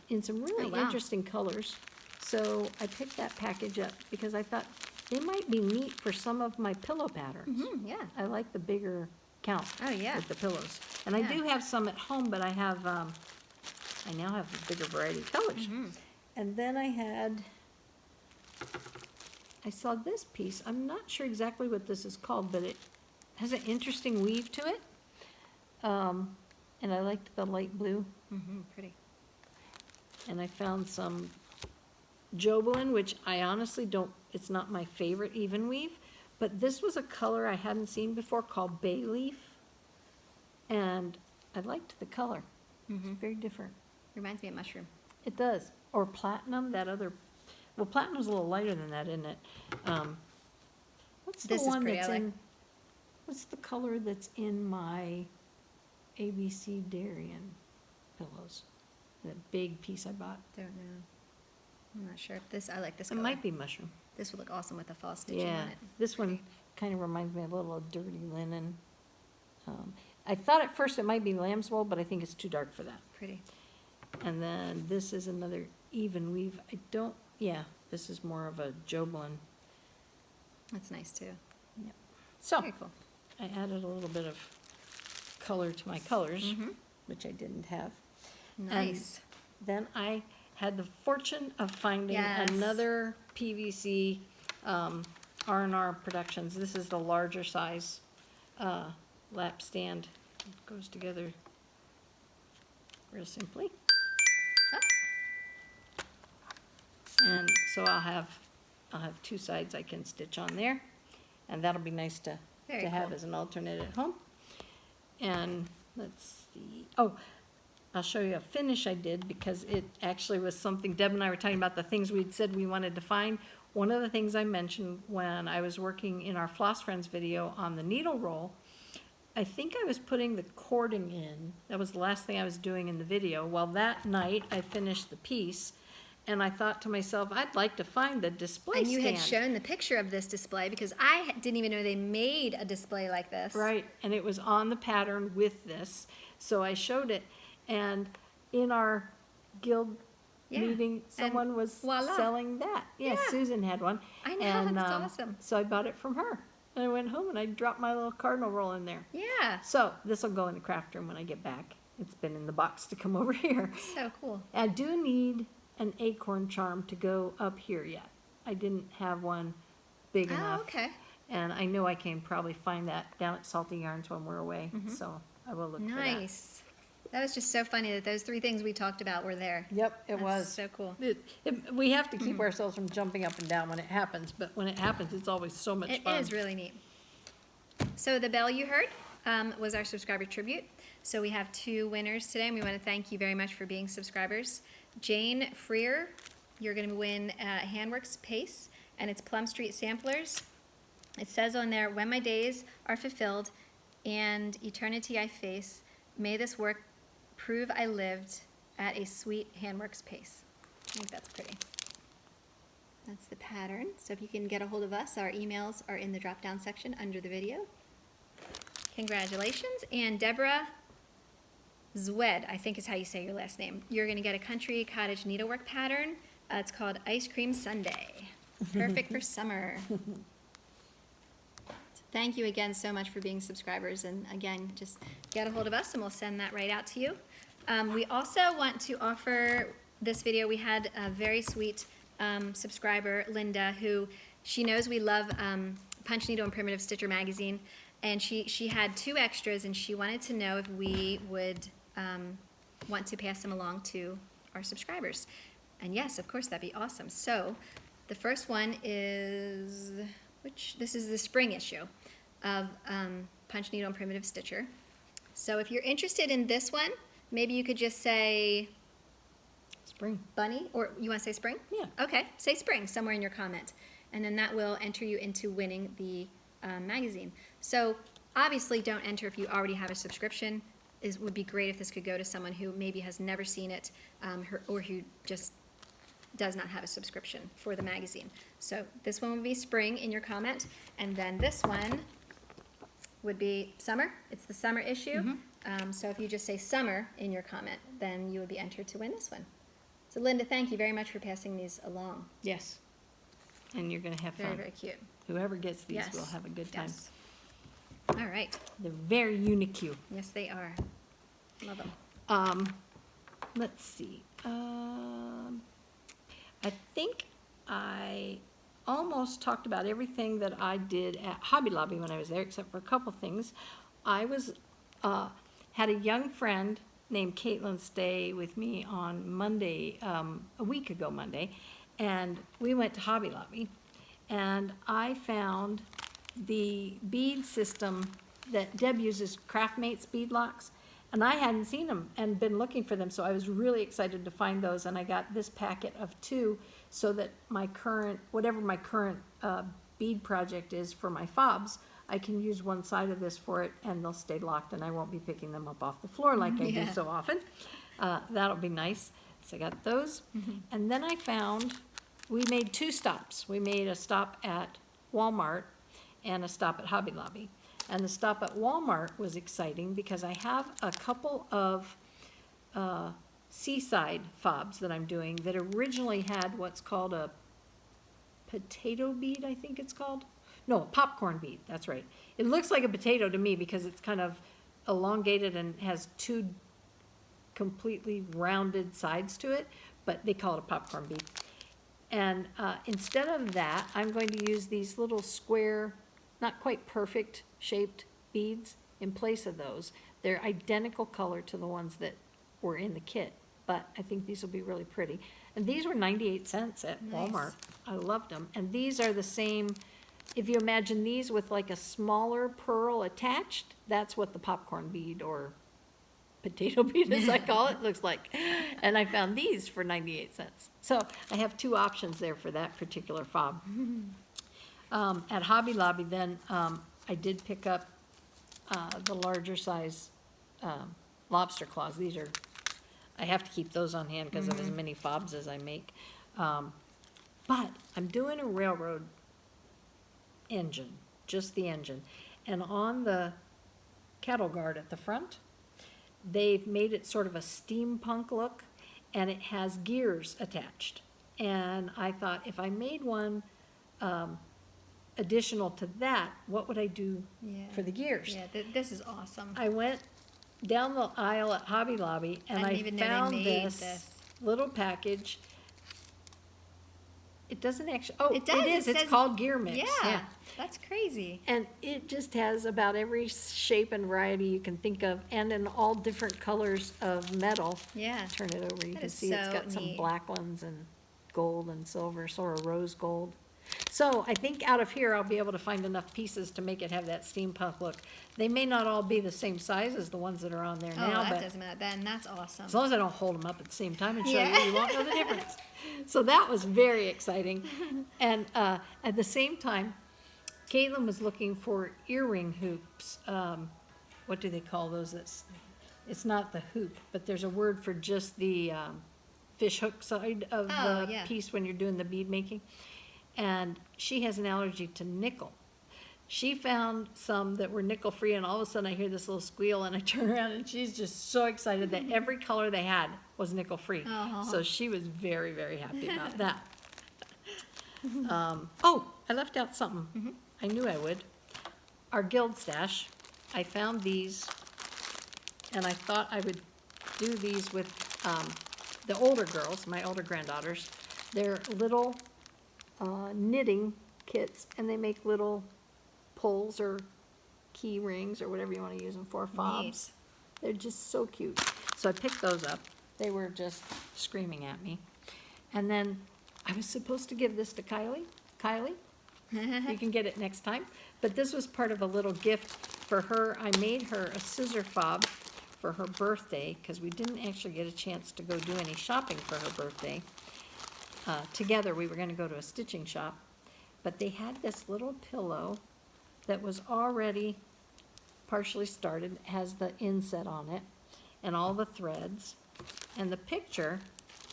in some really Oh, wow. interesting colors. So I picked that package up because I thought they might be neat for some of my pillow patterns. Yeah. I like the bigger count. Oh, yeah. With the pillows. And I Yeah. do have some at home, but I have, I now have a bigger variety of colors. And then I saw this piece. I'm not sure exactly what this is called, but it has an interesting weave to it. And I liked the light blue. Pretty. And I found some Jobelin, which I honestly don't, it's not my favorite even weave, but this was a color I hadn't seen before called bay leaf. And I liked the color. It's very different. Reminds me of mushroom. It does. Or platinum, that other, well, platinum's a little lighter than that, isn't it? What's the This is one pretty, that's I like. in, what's the color that's in my ABC Darien pillows? That big piece I bought. Don't know. I'm not sure. I like this It color. might be mushroom. This would look awesome with the fall stitching Yeah, on it. this one kind of reminds me a little of dirty linen. I thought at first it might be lamb's wool, but I think it's too dark for that. Pretty. And then this is another even weave. This is more of a Jobelin. That's nice too. So, Very cool. I added a little bit of color to my colors, which I didn't have. Nice. Then I had the fortune of finding Yes. another PVC R&R Productions. This is the larger size lap stand. It goes together real simply. And so I'll have two sides I can stitch on there, and that'll be nice to Very have cool. as an alternate at home. And let's see, oh, I'll show you a finish I did because it actually was something, Deb and I were talking about the things we'd said we wanted to find. one of the things I mentioned when I was working in our Floss Friends video on the needle roll, I think I was putting the cording in. That was the last thing I was doing in the video. Well, that night I finished the piece, and I thought to myself, I'd like to find the display And you stand. had shown the picture of this display because I didn't even know they made a display like this. Right, and it was on the pattern with this, so I showed it. And in our guild Yeah, meeting, someone was voila. selling that. Yeah, Yeah. Susan had one. I know, And, that's awesome. So I bought it from her. And I went home and I dropped my little cardinal roll in there. Yeah, So this will go in the craft room when I get back. It's been in the box to come over here. so cool. I do need an acorn charm to go up here yet. I didn't have one big enough. Oh, okay. And I know I can probably find that down at Salty Yarns when we're away, so I will look for that. Nice. That was just so funny that those 3 things we talked about were there. Yep, it That's was. so cool. We have to keep ourselves from jumping up and down when it happens, but when it happens, it's always so much It fun. is really neat. So the bell you heard was our subscriber tribute. So we have 2 winners today, and we want to thank you very much for being subscribers. Jane Freer, you're going to win Handworks Pace, and it's Plum Street Samplers. It says on there, when my days are fulfilled and eternity I face, may this work prove I lived at a sweet Handworks pace. I think that's pretty. That's the pattern. So if you can get a hold of us, our emails are in the drop-down section under the video. Congratulations. And Deborah Zwed, I think is how you say your last name. You're going to get a country cottage needlework pattern. It's called Ice Cream Sundae. Perfect for summer. So thank you again so much for being subscribers. And again, just get a hold of us and we'll send that right out to you. We also want to offer this video. We had a very sweet subscriber, Linda, who she knows we love Punch Needle and Primitive Stitcher magazine. And she had 2 extras and she wanted to know if we would want to pass them along to our subscribers. And yes, of course, that'd be awesome. So the first one is, this is the spring issue of Punch Needle and Primitive Stitcher. So if you're interested in this one, maybe you could just say Spring. bunny, or you want to say spring? Yeah. Okay, say spring somewhere in your comment. And then that will enter you into winning the magazine. So obviously don't enter if you already have a subscription. It would be great if this could go to someone who maybe has never seen it or who just does not have a subscription for the magazine. So this one would be spring in your comment, and then this one would be summer. It's the summer issue. So if you just say summer in your comment, then you would be entered to win this one. So Linda, thank you very much for passing these along. Yes. And you're gonna have Very, fun. very cute. Whoever gets these Yes. will have a good time. Yes. All right. They're very unique. Yes, they are. Love them. Let's see. I think I almost talked about everything that I did at Hobby Lobby when I was there, except for a couple things. I was had a young friend named Caitlin stay with me on Monday, a week ago Monday, and we went to Hobby Lobby, and I found the bead system that Deb uses, Craftmates bead locks, and I hadn't seen them and been looking for them, so I was really excited to find those, and I got this packet of 2 so that my current, whatever my current bead project is for my fobs, I can use one side of this for it and they'll stay locked and I won't be picking them up off the floor like I do Yeah. so often. That'll be nice. So I got those. And then I found, we made 2 stops. We made a stop at Walmart and a stop at Hobby Lobby. And the stop at Walmart was exciting because I have a couple of seaside fobs that I'm doing that originally had what's called a potato bead, I think it's called. No, a popcorn bead, that's right. It looks like a potato to me because it's kind of elongated and has 2 completely rounded sides to it, but they call it a popcorn bead. And instead of that, I'm going to use these little square, not quite perfect shaped beads in place of those. They're identical color to the ones that were in the kit, but I think these will be really pretty. And these were 98 cents at Nice. Walmart. I loved them. And these are the same, if you imagine these with like a smaller pearl attached, that's what the popcorn bead or potato bead, as I call it, looks like. And I found these for 98 cents. So I have two options there for that particular fob. At Hobby Lobby then, I did pick up the larger size lobster claws. These are, I have to keep those on hand because of as many fobs as I make. But I'm doing a railroad engine, just the engine. And on the cattle guard at the front, they've made it sort of a steampunk look, and it has gears attached. And I thought, if I made one additional to that, what would I do for the gears? Yeah, this is awesome. I went down the aisle at Hobby Lobby, and I I didn't even know they found made this this. little package. It doesn't actually, It does, it is, it it's says- called Gear Mix. Yeah, that's crazy. And it just has about every shape and variety you can think of, and in all different colors of metal. Yeah. Turn it over, you That can is see it's so got some neat. black ones and gold and silver, sort of rose gold. So I think out of here, I'll be able to find enough pieces to make it have that steampunk look. They may not all be the same size as the ones that are on there Oh, now, that but doesn't matter. Then that's awesome. as long as I don't hold them up at the same time and show Yeah. you, you won't know the difference. So that was very exciting. And at the same time, Caitlin was looking for earring hoops. What do they call those? It's not the hoop, but there's a word for just the fish hook side of Oh, the yeah. piece when you're doing the bead making. And she has an allergy to nickel. She found some that were nickel-free, and all of a sudden I hear this little squeal, and I turn around, and she's just so excited that every color they had was nickel-free. Oh. So she was very, very happy about that. Oh, I left out something. I knew I would. Our guild stash, I found these, and I thought I would do these with the older girls, my older granddaughters. They're little knitting kits, and they make little pulls or key rings or whatever you want to use them for, fobs. They're just so cute. So I picked those up. They were just screaming at me. And then I was supposed to give this to Kylie. Kylie, you can get it next time. But this was part of a little gift for her. I made her a scissor fob for her birthday, because we didn't actually get a chance to go do any shopping for her birthday. Together, we were going to go to a stitching shop, but they had this little pillow that was already partially started, has the inset on it, and all the threads, and the picture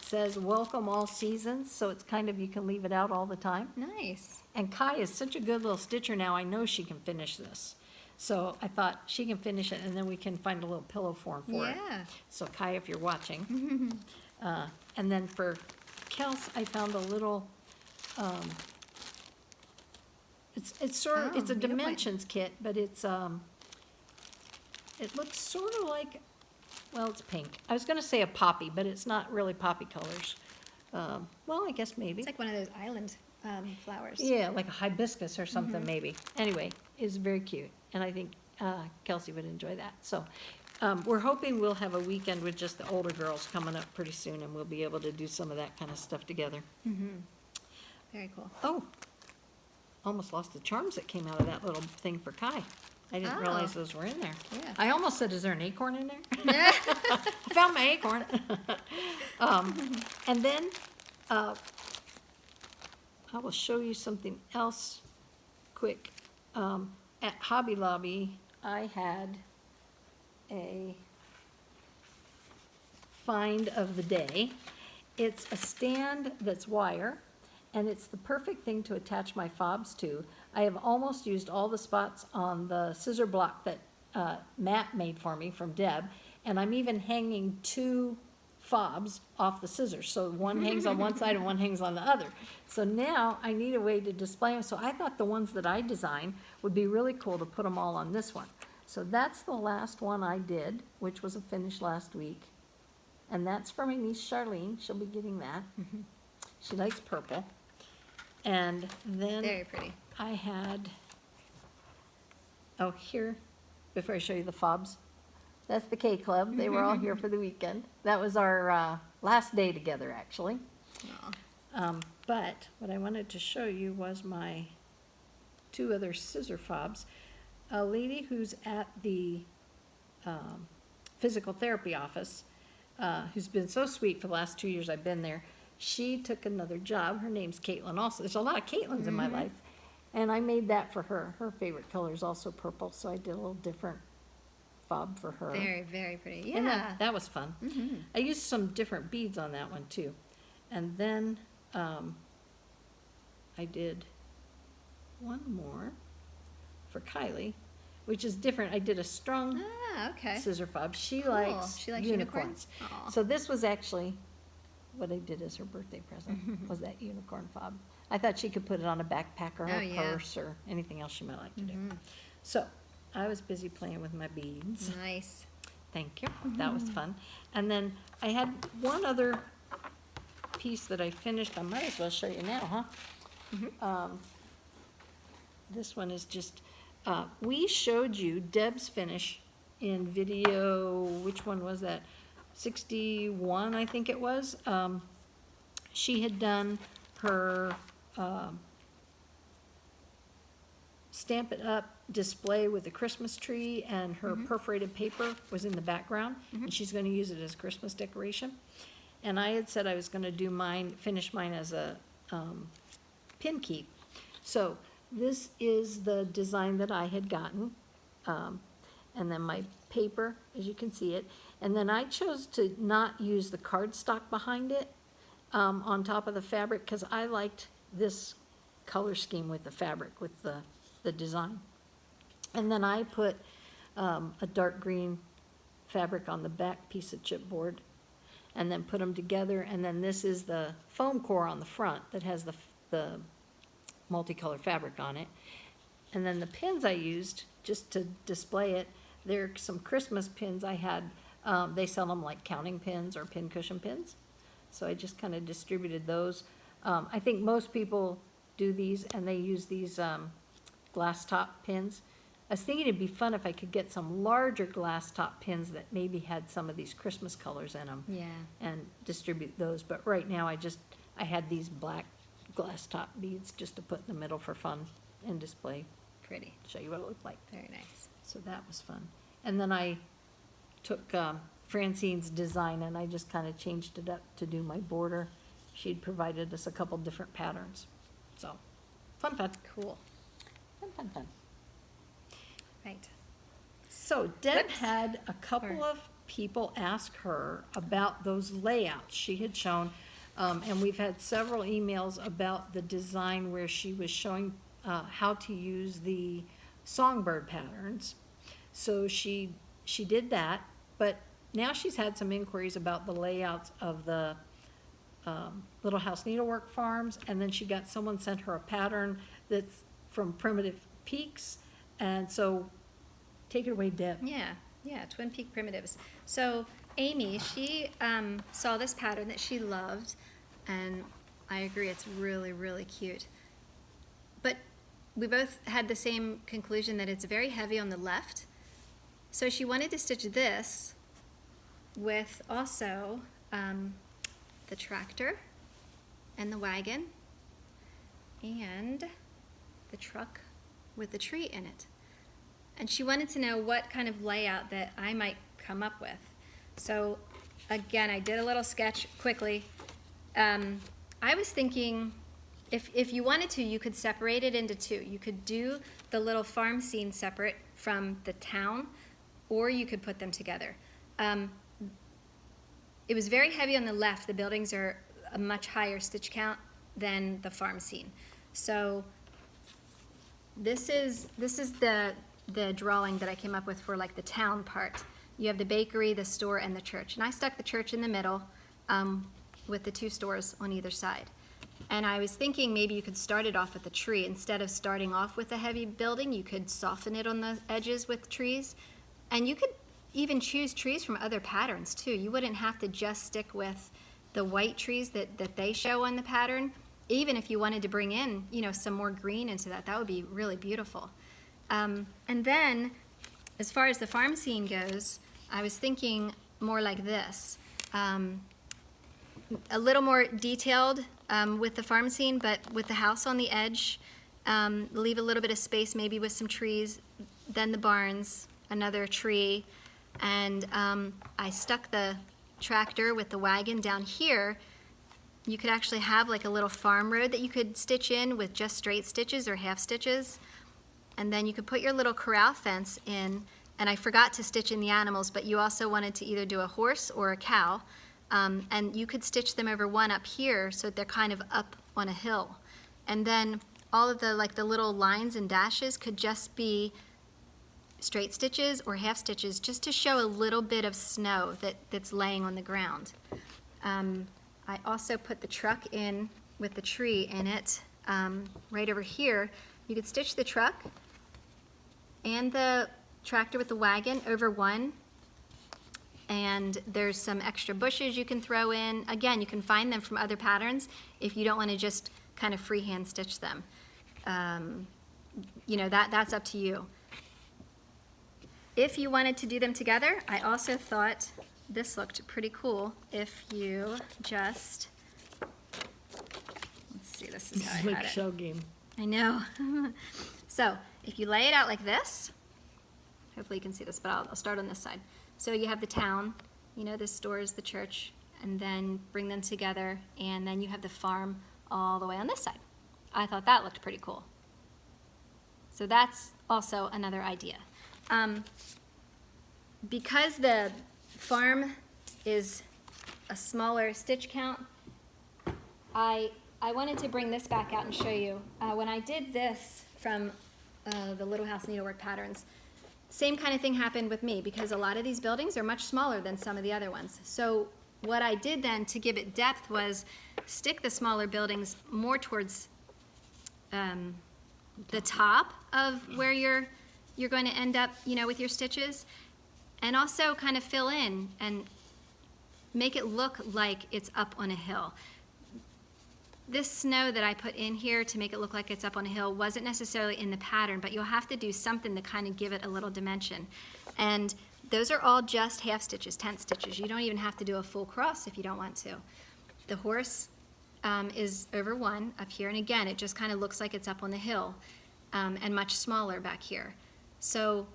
says, "Welcome all seasons," so it's kind of, you can leave it out all the time. Nice. And Kai is such a good little stitcher now, I know she can finish this. So I thought she can finish it, and then we can find a little pillow form for it. Yeah. So Kai, if you're watching. And then for Kels, I found a little, it's sort of, it's a needlepoint. dimensions kit, but it's, it looks sort of like, well, it's pink. I was gonna say a poppy, but it's not really poppy colors. Well, I guess maybe. It's like one of those island flowers. Yeah, like a hibiscus or something, maybe. Anyway, it's very cute, and I think Kelsey would enjoy that. So we're hoping we'll have a weekend with just the older girls coming up pretty soon, and we'll be able to do some of that kind of stuff together. Very cool. Oh, almost lost the charms that came out of that little thing for Kai. I didn't realize Oh. those were in there. Yeah. I almost said, is there an acorn in there? I found my acorn. And then I will show you something else quick. At Hobby Lobby, I had a find of the day. It's a stand that's wire, and it's the perfect thing to attach my fobs to. I have almost used all the spots on the scissor block that Matt made for me from Deb, and I'm even hanging two fobs off the scissors. So one hangs on one side and one hangs on the other. So now I need a way to display them. So I thought the ones that I designed would be really cool to put them all on this one. So that's the last one I did, which was a finish last week. And that's for my niece Charlene. She'll be getting that. She likes purple. And then Very pretty. I had, oh, here, before I show you the fobs, that's the K Club. They were all here for the weekend. That was our last day together, actually. Aw. But what I wanted to show you was my two other scissor fobs. A lady who's at the physical therapy office, who's been so sweet for the last 2 years I've been there. She took another job. Her name's Caitlin also. There's a lot of Caitlins in my life. And I made that for her. Her favorite color is also purple, so I did a little different fob for her. Very, very pretty. And Yeah. that was fun. I used some different beads on that one too. And then I did one more for Kylie, which is different. I did a strung Okay. scissor fob. She Cool. likes She likes unicorns. unicorns? Aw. So this was actually what I did as her birthday present, was that unicorn fob. I thought she could put it on a backpack or Oh, her yeah. purse or anything else she might like to do. So I was busy playing with my beads. Nice. Thank you. That was fun. And then I had one other piece that I finished. I might as well show you now, huh? This one is just, we showed you Deb's finish in video, which one was that? 61, I think it was. She had done her Stamp It Up display with a Christmas tree, and her perforated paper was in the background, and she's going to use it as Christmas decoration. And I had said I was going to do mine, finish mine as a pin keep. So this is the design that I had gotten, and then my paper, as you can see it. And then I chose to not use the cardstock behind it on top of the fabric, because I liked this color scheme with the fabric, with the design. And then I put a dark green fabric on the back piece of chipboard, and then put them together. And then this is the foam core on the front that has the multicolored fabric on it. And then the pins I used just to display it, they're some Christmas pins I had. They sell them like counting pins or pin cushion pins. So I just kind of distributed those. I think most people do these, and they use these glass top pins. I was thinking it'd be fun if I could get some larger glass top pins that maybe had some of these Christmas colors in them. Yeah. And distribute those. But right now I had these black glass top beads just to put in the middle for fun and display, Pretty. show you what it looked like. Very nice. So that was fun. And then I took Francine's design and I just kind of changed it up to do my border. She'd provided us a couple different patterns. So, fun. Cool. Fun. Right. So Deb Whoops. had a couple Sorry. of people ask her about those layouts she had shown. And we've had several emails about the design where she was showing how to use the songbird patterns. So she did that, but now she's had some inquiries about the layouts of the Little House Needlework Farms, and then she got someone sent her a pattern that's from Primitive Peaks, and so take it away, Deb. Yeah, Twin Peak Primitives. So Amy, she saw this pattern that she loved, and I agree, it's really, really cute. But we both had the same conclusion that it's very heavy on the left. So she wanted to stitch this with also the tractor and the wagon and the truck with the tree in it. And she wanted to know what kind of layout that I might come up with. So again, I did a little sketch quickly. I was thinking if you wanted to, you could separate it into two. You could do the little farm scene separate from the town, or you could put them together. It was very heavy on the left. The buildings are a much higher stitch count than the farm scene. So this is the drawing that I came up with for like the town part. You have the bakery, the store, and the church. And I stuck the church in the middle with the two stores on either side. And I was thinking maybe you could start it off with the tree. Instead of starting off with a heavy building, you could soften it on the edges with trees. And you could even choose trees from other patterns too. You wouldn't have to just stick with the white trees that they show on the pattern. Even if you wanted to bring in, some more green into that, that would be really beautiful. And then, as far as the farm scene goes, I was thinking more like this. A little more detailed with the farm scene, but with the house on the edge. Leave a little bit of space maybe with some trees, then the barns, another tree, And I stuck the tractor with the wagon down here. You could actually have like a little farm road that you could stitch in with just straight stitches or half stitches. And then you could put your little corral fence in. And I forgot to stitch in the animals, but you also wanted to either do a horse or a cow. And you could stitch them over one up here so that they're kind of up on a hill. And then all of the like the little lines and dashes could just be straight stitches or half stitches, just to show a little bit of snow that's laying on the ground. I also put the truck in with the tree in it right over here. You could stitch the truck and the tractor with the wagon over one, and there's some extra bushes you can throw in. Again, you can find them from other patterns if you don't want to just kind of freehand stitch them. You know, that's up to you. If you wanted to do them together, I also thought this looked pretty cool if you just, let's see, this is This how is I like had a it. shell game. I know. So if you lay it out like this, hopefully you can see this, but I'll start on this side. So you have the town, you know, this store is the church, and then bring them together, and then you have the farm all the way on this side. I thought that looked pretty cool. So that's also another idea. Because the farm is a smaller stitch count, I wanted to bring this back out and show you. When I did this from the Little House Needlework Patterns, same kind of thing happened with me because a lot of these buildings are much smaller than some of the other ones. So what I did then to give it depth was stick the smaller buildings more towards the top of where you're going to end up, you know, with your stitches, and also kind of fill in and make it look like it's up on a hill. This snow that I put in here to make it look like it's up on a hill wasn't necessarily in the pattern, but you'll have to do something to kind of give it a little dimension. And those are all just half stitches, tent stitches. You don't even have to do a full cross if you don't want to. The horse is over one up here, and again, it just kind of looks like it's up on the hill, and much smaller back here. So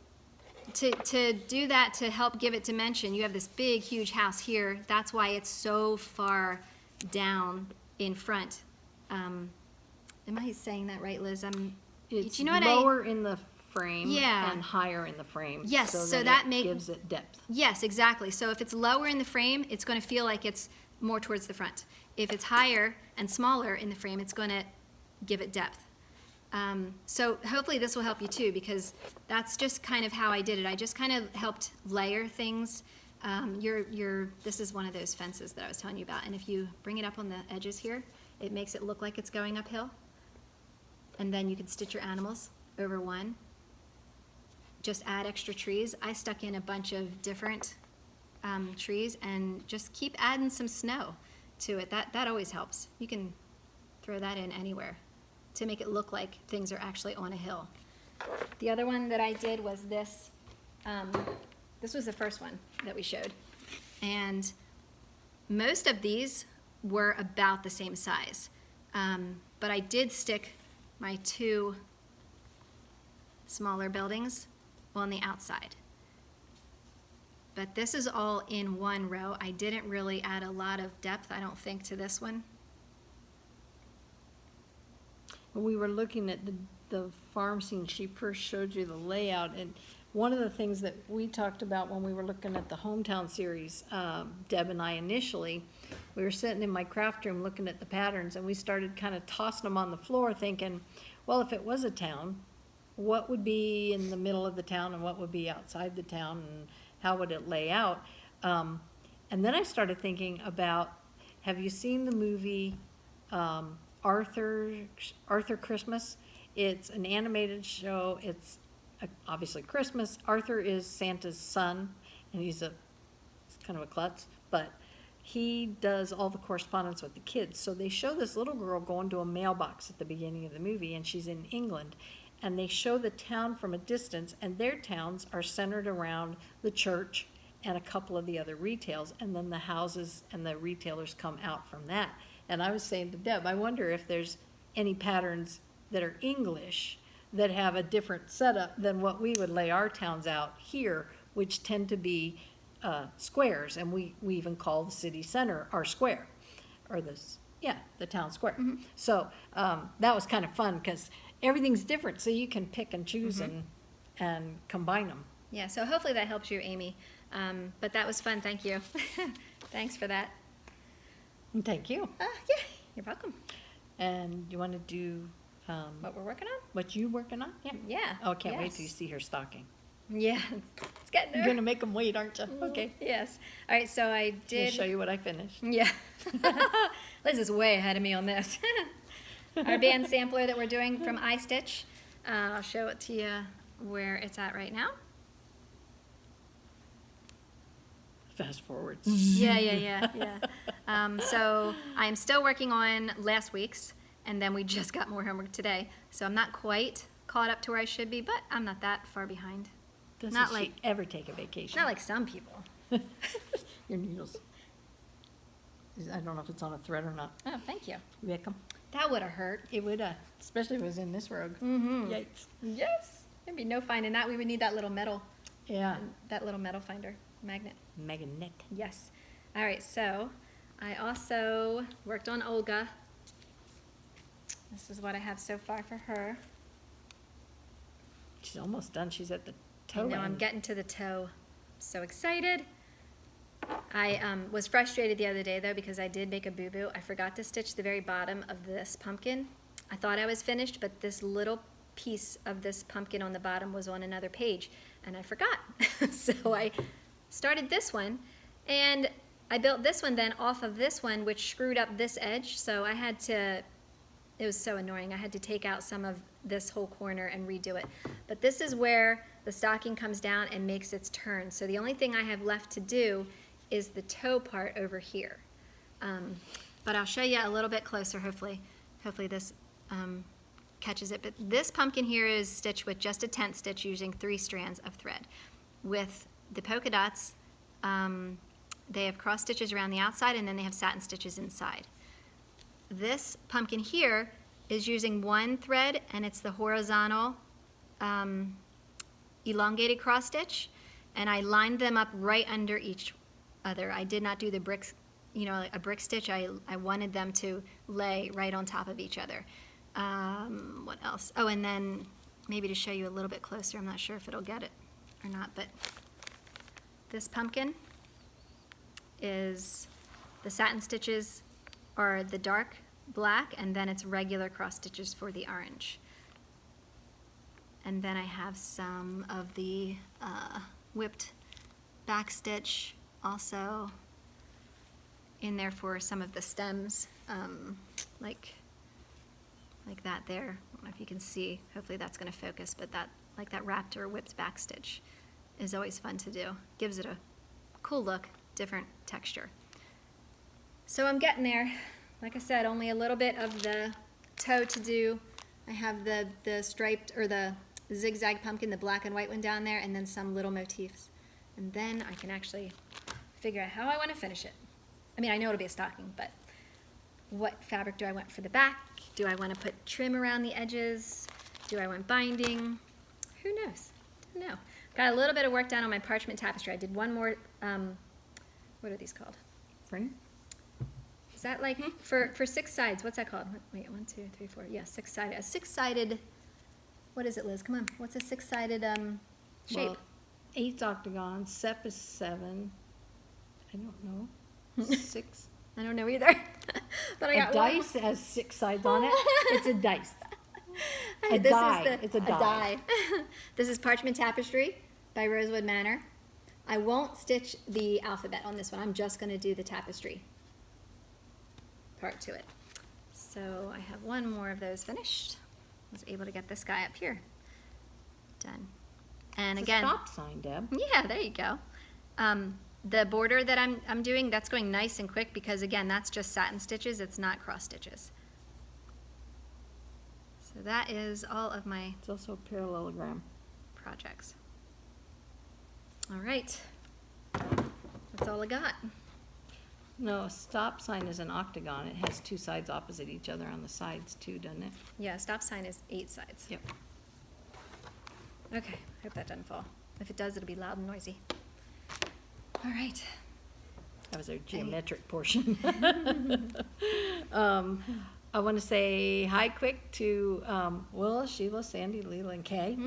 to do that, to help give it dimension, you have this big, huge house here. That's why it's so far down in front. Am I saying that right, Liz? It's you know what lower in the frame Yeah. and higher in the frame. Yes, so so that that it gives it depth. Yes, exactly. So if it's lower in the frame, it's going to feel like it's more towards the front. If it's higher and smaller in the frame, it's going to give it depth. So hopefully this will help you too, because that's just kind of how I did it. I just kind of helped layer things. This is one of those fences that I was telling you about, and if you bring it up on the edges here, it makes it look like it's going uphill. And then you can stitch your animals over one. Just add extra trees. I stuck in a bunch of different trees and just keep adding some snow to it. That always helps. You can throw that in anywhere to make it look like things are actually on a hill. The other one that I did was this. This was the first one that we showed. And most of these were about the same size. But I did stick my two smaller buildings on the outside. But this is all in one row. I didn't really add a lot of depth, I don't think, to this one. When we were looking at the farm scene, she first showed you the layout, and one of the things that we talked about when we were looking at the Hometown series, Deb and I initially, we were sitting in my craft room looking at the patterns, and we started kind of tossing them on the floor thinking, well, if it was a town, what would be in the middle of the town and what would be outside the town, and how would it lay out? And then I started thinking about, have you seen the movie Arthur Christmas? It's an animated show. It's obviously Christmas. Arthur is Santa's son, and he's kind of a klutz, but he does all the correspondence with the kids. So they show this little girl going to a mailbox at the beginning of the movie, and she's in England. And they show the town from a distance, and their towns are centered around the church and a couple of the other retails, and then the houses and the retailers come out from that. And I was saying to Deb, I wonder if there's any patterns that are English that have a different setup than what we would lay our towns out here, which tend to be squares, and we even call the city center our square, or the town square. So that was kind of fun, because everything's different, so you can pick and choose and combine them. Yeah, so hopefully that helps you, Amy. But that was fun, thank you. Thanks for that. Thank you. Yeah, you're welcome. And you want to do What we're working on? what you working on? Yeah. Yeah. Oh, can't wait yes. till you see her stocking. Yeah, it's getting there. You're gonna make them wait, aren't you? Okay. Yes. All right, so I I'll did. show you what I finished. Yeah. Liz is way ahead of me on this. Our band sampler that we're doing from iStitch. I'll show it to you where it's at right now. Fast forward. Yeah. So I'm still working on last week's, and then we just got more homework today. So I'm not quite caught up to where I should be, but I'm not that far behind. Doesn't Not she like- ever take a vacation? Not like some people. Your needles. I don't know if it's on a thread or not. Oh, thank you. You make 'em? That would have hurt. It would, especially if it was in this rug. Mm-hmm. Yikes. Yes. There'd be no finding that. We would need that little metal, Yeah. that little metal finder magnet. Magnet. Yes. All right, so I also worked on Olga. This is what I have so far for her. She's almost done. She's at the I toe know, I'm end. getting to the toe. So excited. I was frustrated the other day, though, because I did make a boo-boo. I forgot to stitch the very bottom of this pumpkin. I thought I was finished, but this little piece of this pumpkin on the bottom was on another page, and I forgot. So I started this one, and I built this one then off of this one, which screwed up this edge, so I had to, it was so annoying. I had to take out some of this whole corner and redo it. But this is where the stocking comes down and makes its turn. So the only thing I have left to do is the toe part over here. But I'll show you a little bit closer, hopefully. Hopefully this catches it. But this pumpkin here is stitched with just a tent stitch using 3 strands of thread. With the polka dots, they have cross stitches around the outside, and then they have satin stitches inside. This pumpkin here is using 1 thread, and it's the horizontal elongated cross stitch, and I lined them up right under each other. I did not do the bricks, you know, a brick stitch. I wanted them to lay right on top of each other. What else? Oh, and then maybe to show you a little bit closer, I'm not sure if it'll get it or not, but this pumpkin is the satin stitches are the dark black, and then it's regular cross stitches for the orange. And then I have some of the whipped back stitch also in there for some of the stems, like that there. I don't know if you can see, hopefully that's gonna focus, but that, like that wrapped or whipped back stitch is always fun to do. Gives it a cool look, different texture. So I'm getting there. Like I said, only a little bit of the toe to do. I have the striped, or the zigzag pumpkin, the black and white one down there, and then some little motifs. And then I can actually figure out how I want to finish it. I mean, I know it'll be a stocking, but what fabric do I want for the back? Do I want to put trim around the edges? Do I want binding? Who knows? Don't know. Got a little bit of work done on my parchment tapestry. I did one more, what are these called? Frame? Is that like, for 6 sides, what's that called? Wait, 1, 2, 3, 4, yeah, 6-sided. A 6-sided, what is it, Liz? Come on, what's a 6-sided shape? Well, 8's octagon, Sep is 7. I don't know. 6. I don't know either. But I A got one. dice has 6 sides on it. It's a dice. A This die. is It's a die. This is Parchment Tapestry by Rosewood Manor. I won't stitch the alphabet on this one. I'm just going to do the tapestry part to it. So I have one more of those finished. I was able to get this guy up here done. And It's again, a stop sign, Deb. yeah, there you go. The border that I'm doing, that's going nice and quick because again, that's just satin stitches. It's not cross stitches. So that is all of my It's also a parallelogram. projects. All right, that's all I got. No, a stop sign is an octagon. It has 2 sides opposite each other on the sides too, doesn't it? Yeah, stop sign is 8 sides. Yep. Okay, hope that doesn't fall. If it does, it'll be loud and noisy. All right. That was our geometric portion. I want to say hi quick to Willa, Sheila, Sandy, Leela, and Kay.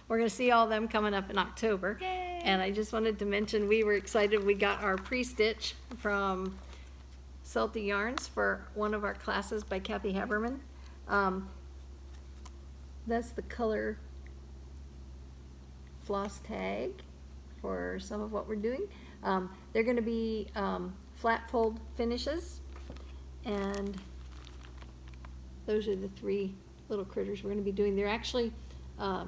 We're going to see all of them coming up in October. Yay. And I just wanted to mention we were excited. We got our pre-stitch from Salty Yarns for one of our classes by Kathy Haberman. That's the color floss tag for some of what we're doing. They're going to be flat fold finishes, and those are the 3 little critters we're going to be doing. They're actually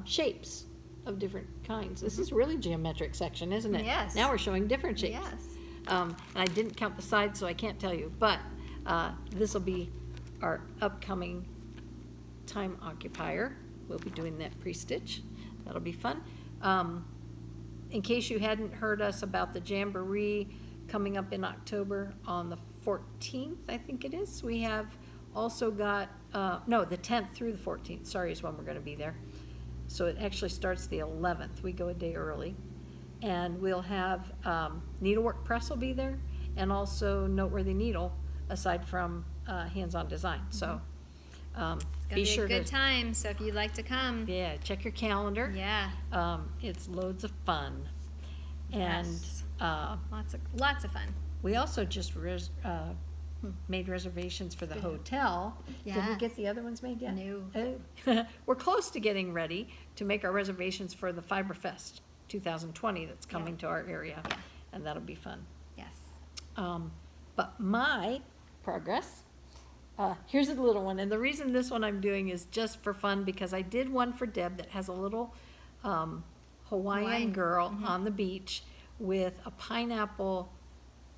shapes of different kinds. This is really geometric section, isn't it? Yes. Now we're showing different shapes. Yes. And I didn't count the sides, so I can't tell you, but this will be our upcoming time occupier. We'll be doing that pre-stitch. That'll be fun. In case you hadn't heard us about the Jamboree coming up in October on the 14th, I think it is, we have also got, no, the 10th through the 14th, sorry, is when we're going to be there. So it actually starts the 11th. We go a day early. And we'll have Needlework Press will be there, and also Noteworthy Needle, aside from hands-on design. So It's gonna be be sure a good to, time, so if you'd like to come. yeah, check your calendar. Yeah. It's loads of fun. And Yes. Lots of fun. we also just made reservations for the hotel. Did we Yes. get the other ones made yet? No. Oh. We're close to getting ready to make our reservations for the Fiberfest 2020 that's coming to our area, Yeah. and that'll be fun. Yes. But my progress, here's a little one, and the reason this one I'm doing is just for fun, because I did one for Deb that has a little Hawaiian girl on the beach with a pineapple,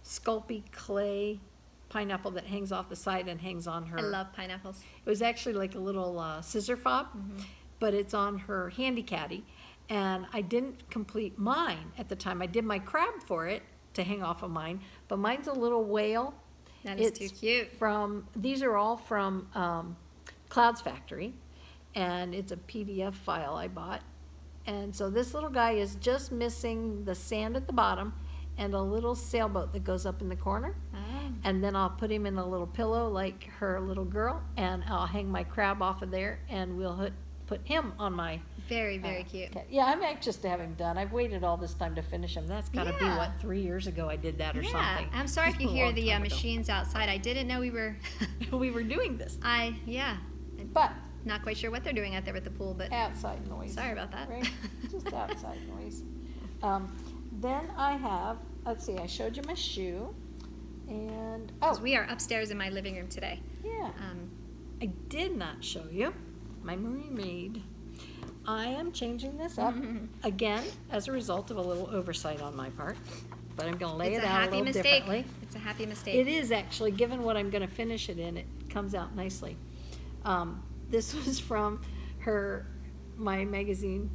Sculpey clay pineapple that hangs off the side and hangs on her. I love pineapples. It was actually like a little scissor fob, but it's on her handy caddy. And I didn't complete mine at the time. I did my crab for it to hang off of mine, but mine's a little whale. That is too cute. These are all from Clouds Factory, and it's a PDF file I bought. And so this little guy is just missing the sand at the bottom and a little sailboat that goes up in the corner. Oh. And then I'll put him in a little pillow like her little girl, and I'll hang my crab off of there, and we'll put him on my Very, very cute. cat. Yeah, I'm anxious to have him done. I've waited all this time to finish him. That's gotta be, Yeah. what, 3 years ago I did that or Yeah. something. I'm sorry if you A hear long the time ago. machines outside. I didn't know we were. We were doing this, Yeah. but Not quite sure what they're doing out there at the pool, but outside noise. sorry about that. Right? Just outside noise. Then I have, let's see, I showed you my shoe, and, 'Cause we are upstairs in my living room today. yeah. I did not show you my Mermaid. I am changing this up again as a result of a little oversight on my part, but I'm gonna lay It's it a out a happy little mistake. differently. It's a happy mistake. It is actually, given what I'm gonna finish it in, it comes out nicely. This was from my magazine,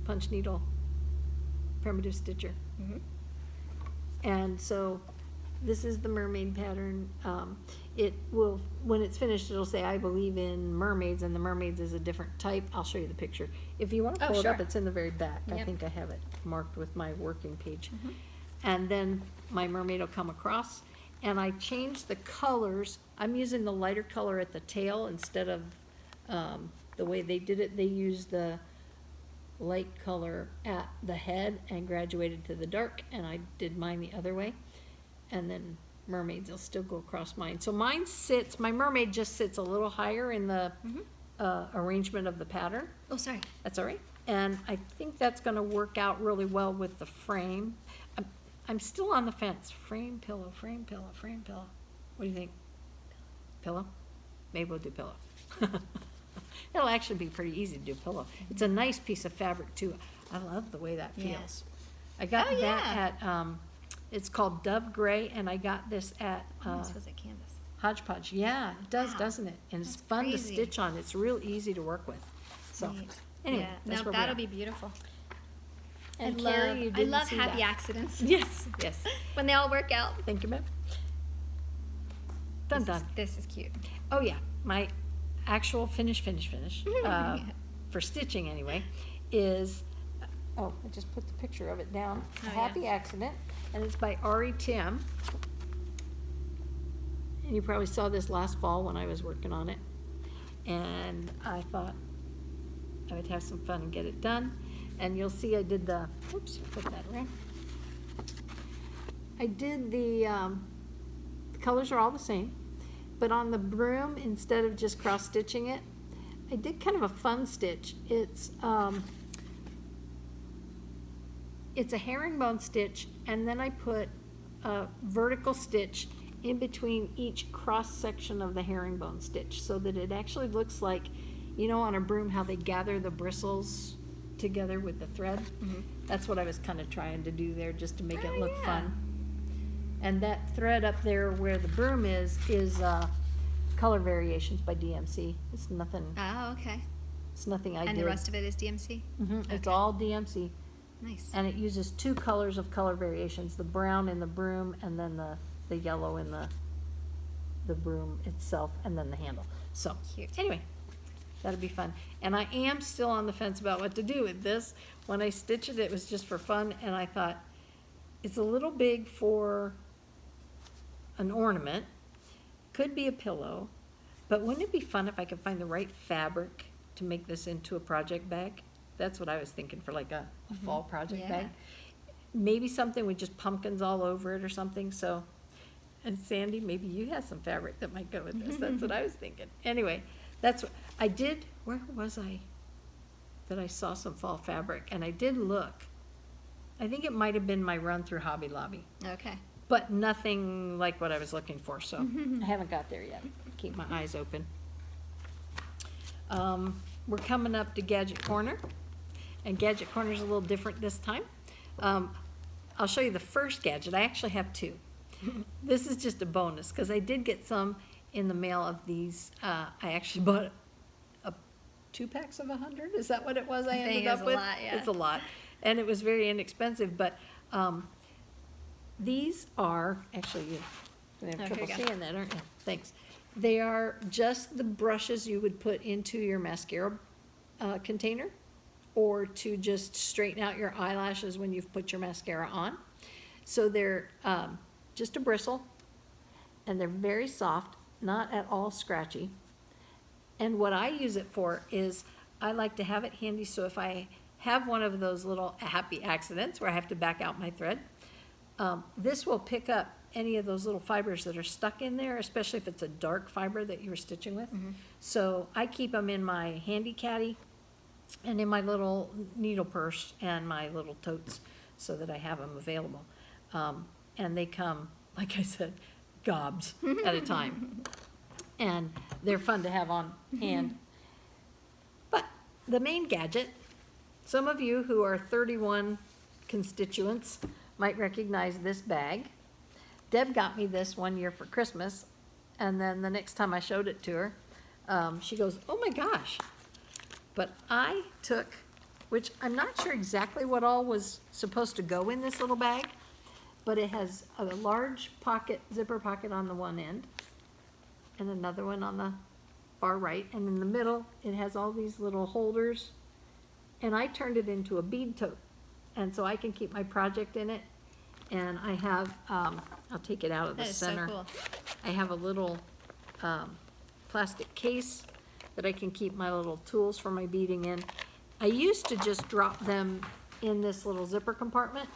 Punch Needle Primitive Stitcher. Mhm. And so this is the mermaid pattern. It will, when it's finished, it'll say, I believe in mermaids, and the mermaids is a different type. I'll show you the picture. If you want to Oh, pull it up, sure. it's in the very back. I Yep. think I have it marked with my working page. And then my mermaid will come across, and I changed the colors. I'm using the lighter color at the tail instead of the way they did it. They used the light color at the head and graduated to the dark, and I did mine the other way. And then mermaids will still go across mine. So mine sits, my mermaid just sits a little higher in the arrangement of the pattern. Oh, sorry. That's all right. And I think that's gonna work out really well with the frame. I'm still on the fence. Frame, pillow, frame, pillow, frame, pillow. What do you think? Pillow? Maybe we'll do pillow. It'll actually be pretty easy to do pillow. It's a nice piece of fabric too. I love the way that Yeah. feels. I got Oh, that yeah. at, it's called Dove Gray, and I got this at This was at Canvas. Hodgepodge. Yeah, it does, Wow. doesn't it? And it's That's fun to crazy. stitch on. It's real easy to work with. So, Neat. anyway, Yeah. that's No, where we that'll are. be beautiful. And I Carrie, love, you I didn't love see happy that. accidents. Yes, yes. When they all work out. Thank you, Bev. Done, done. This is cute. Oh, yeah, my actual finish, for stitching anyway, is oh, I just put the picture of it down. Oh, A yeah. Happy Accident, and it's by Ari Tim. And you probably saw this last fall when I was working on it. And I thought I would have some fun and get it done. And you'll see I did the, oops, put that around. I did the colors are all the same, but on the broom, instead of just cross stitching it, I did kind of a fun stitch. It's a herringbone stitch, and then I put a vertical stitch in between each cross section of the herringbone stitch, so that it actually looks like, you know, on a broom how they gather the bristles together with the thread. That's what I was kind of trying to do there, just to make it look fun. And that thread up there where the broom is Color Variations by DMC. It's nothing, Oh, okay. it's nothing I did. And the rest of it is DMC? It's all DMC. Nice. And it uses 2 colors of Color Variations, the brown in the broom and then the yellow in the broom itself, and then the handle. So, Cute. anyway, that'll be fun. And I am still on the fence about what to do with this. When I stitched it, it was just for fun, and I thought, it's a little big for an ornament, could be a pillow, but wouldn't it be fun if I could find the right fabric to make this into a project bag? That's what I was thinking for like a fall project Yeah. bag. Maybe something with just pumpkins all over it or something, so. And Sandy, maybe you have some fabric that might go with this. That's what I was thinking. Anyway, that's what I did. Where was I? That I saw some fall fabric, and I did look. I think it might have been my run through Hobby Lobby, Okay. but nothing like what I was looking for, so I haven't got there yet. Keep my eyes open. We're coming up to Gadget Corner, and Gadget Corner is a little different this time. I'll show you the first gadget. I actually have 2. This is just a bonus, because I did get some in the mail of these. I actually bought 2 packs of 100. Is that what it was I ended up with? It's a lot, yeah. It's a lot. And it was very inexpensive, but these are, actually, you're going to have Oh, here trouble you go. seeing that, aren't you? Thanks. They are just the brushes you would put into your mascara container, or to just straighten out your eyelashes when you've put your mascara on. So they're just a bristle, and they're very soft, not at all scratchy. And what I use it for is I like to have it handy, so if I have one of those little happy accidents where I have to back out my thread, this will pick up any of those little fibers that are stuck in there, especially if it's a dark fiber that you were stitching with. So I keep them in my handy caddy and in my little needle purse and my little totes, so that I have them available. And they come, like I said, gobs at a time. And they're fun to have on hand. But the main gadget, some of you who are 31 constituents might recognize this bag. Deb got me this one year for Christmas, and then the next time I showed it to her, she goes, "Oh my gosh." But I took, which I'm not sure exactly what all was supposed to go in this little bag, but it has a large pocket, zipper pocket on the one end, and another one on the far right, and in the middle, it has all these little holders, and I turned it into a bead tote, and so I can keep my project in it, and I have, I'll take it out of the That is so center. cool. I have a little plastic case that I can keep my little tools for my beading in. I used to just drop them in this little zipper compartment,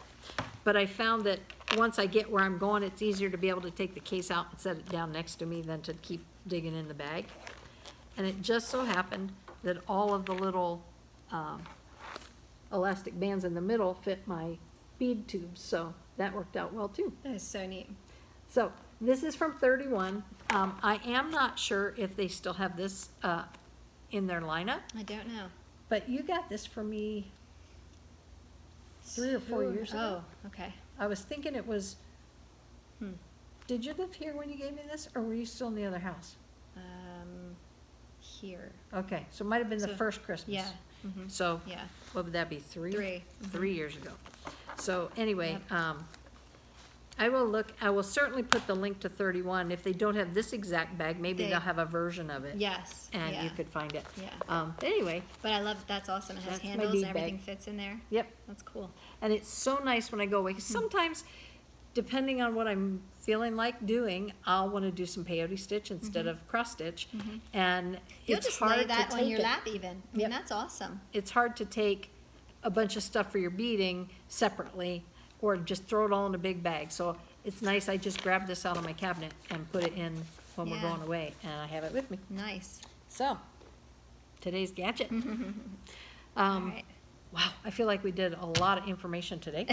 but I found that once I get where I'm going, it's easier to be able to take the case out and set it down next to me than to keep digging in the bag. And it just so happened that all of the little elastic bands in the middle fit my bead tubes, so that worked out well too. That is so neat. So this is from 31. I am not sure if they still have this in their lineup, I don't know. but you got this for me 3 or 4 years ago. Oh, okay. I was thinking it was, did you live here when you gave me this, or were you still in the other house? Here. Okay, so it might have been the So, first Christmas. Yeah. So, Yeah. what would that be, 3? 3. 3 years ago. So anyway, Yep. I will look, I will certainly put the link to 31. If they don't have this exact bag, maybe they'll have a version of it. Yes. And yeah. you could find it. Yeah. Anyway, But I love, that's awesome. It has That's my handles, bead everything bag. fits in there. yep. That's cool. And it's so nice when I go away, 'cause sometimes, depending on what I'm feeling like doing, I'll want to do some peyote stitch instead of cross stitch. And You'll it's just hard lay to that on take your it. lap even. I mean, Yep. that's awesome. It's hard to take a bunch of stuff for your beading separately, or just throw it all in a big bag. So it's nice, I just grab this out of my cabinet and put it in when we're Yeah. going away, and I have it with me. Nice. So, today's gadget. All right. Wow, I feel like we did a lot of information today.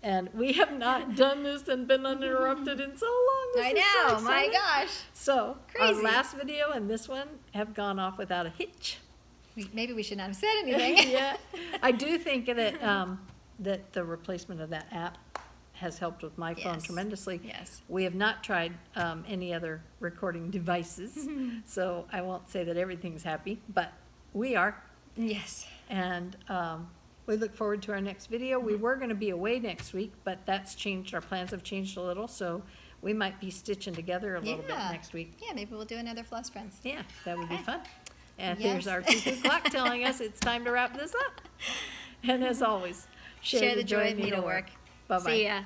And we have not done this and been uninterrupted in so long. This I is so know, my exciting. gosh. So, Crazy. our last video and this one have gone off without a hitch. Maybe we should not have said anything. Yeah, I do think that, that the replacement of that app has helped with my phone Yes. tremendously. Yes. We have not tried any other recording devices, so I won't say that everything's happy, but we are. Yes. And we look forward to our next video. We were going to be away next week, but that's changed. Our plans have changed a little, so we might be stitching together a little bit Yeah. next week. Yeah, maybe we'll do another Floss Friends. Yeah, that would be Okay. fun. And Yes. there's our cuckoo clock telling us it's time to wrap this up. And as always, Share the joy of needlework. Bye-bye. See ya.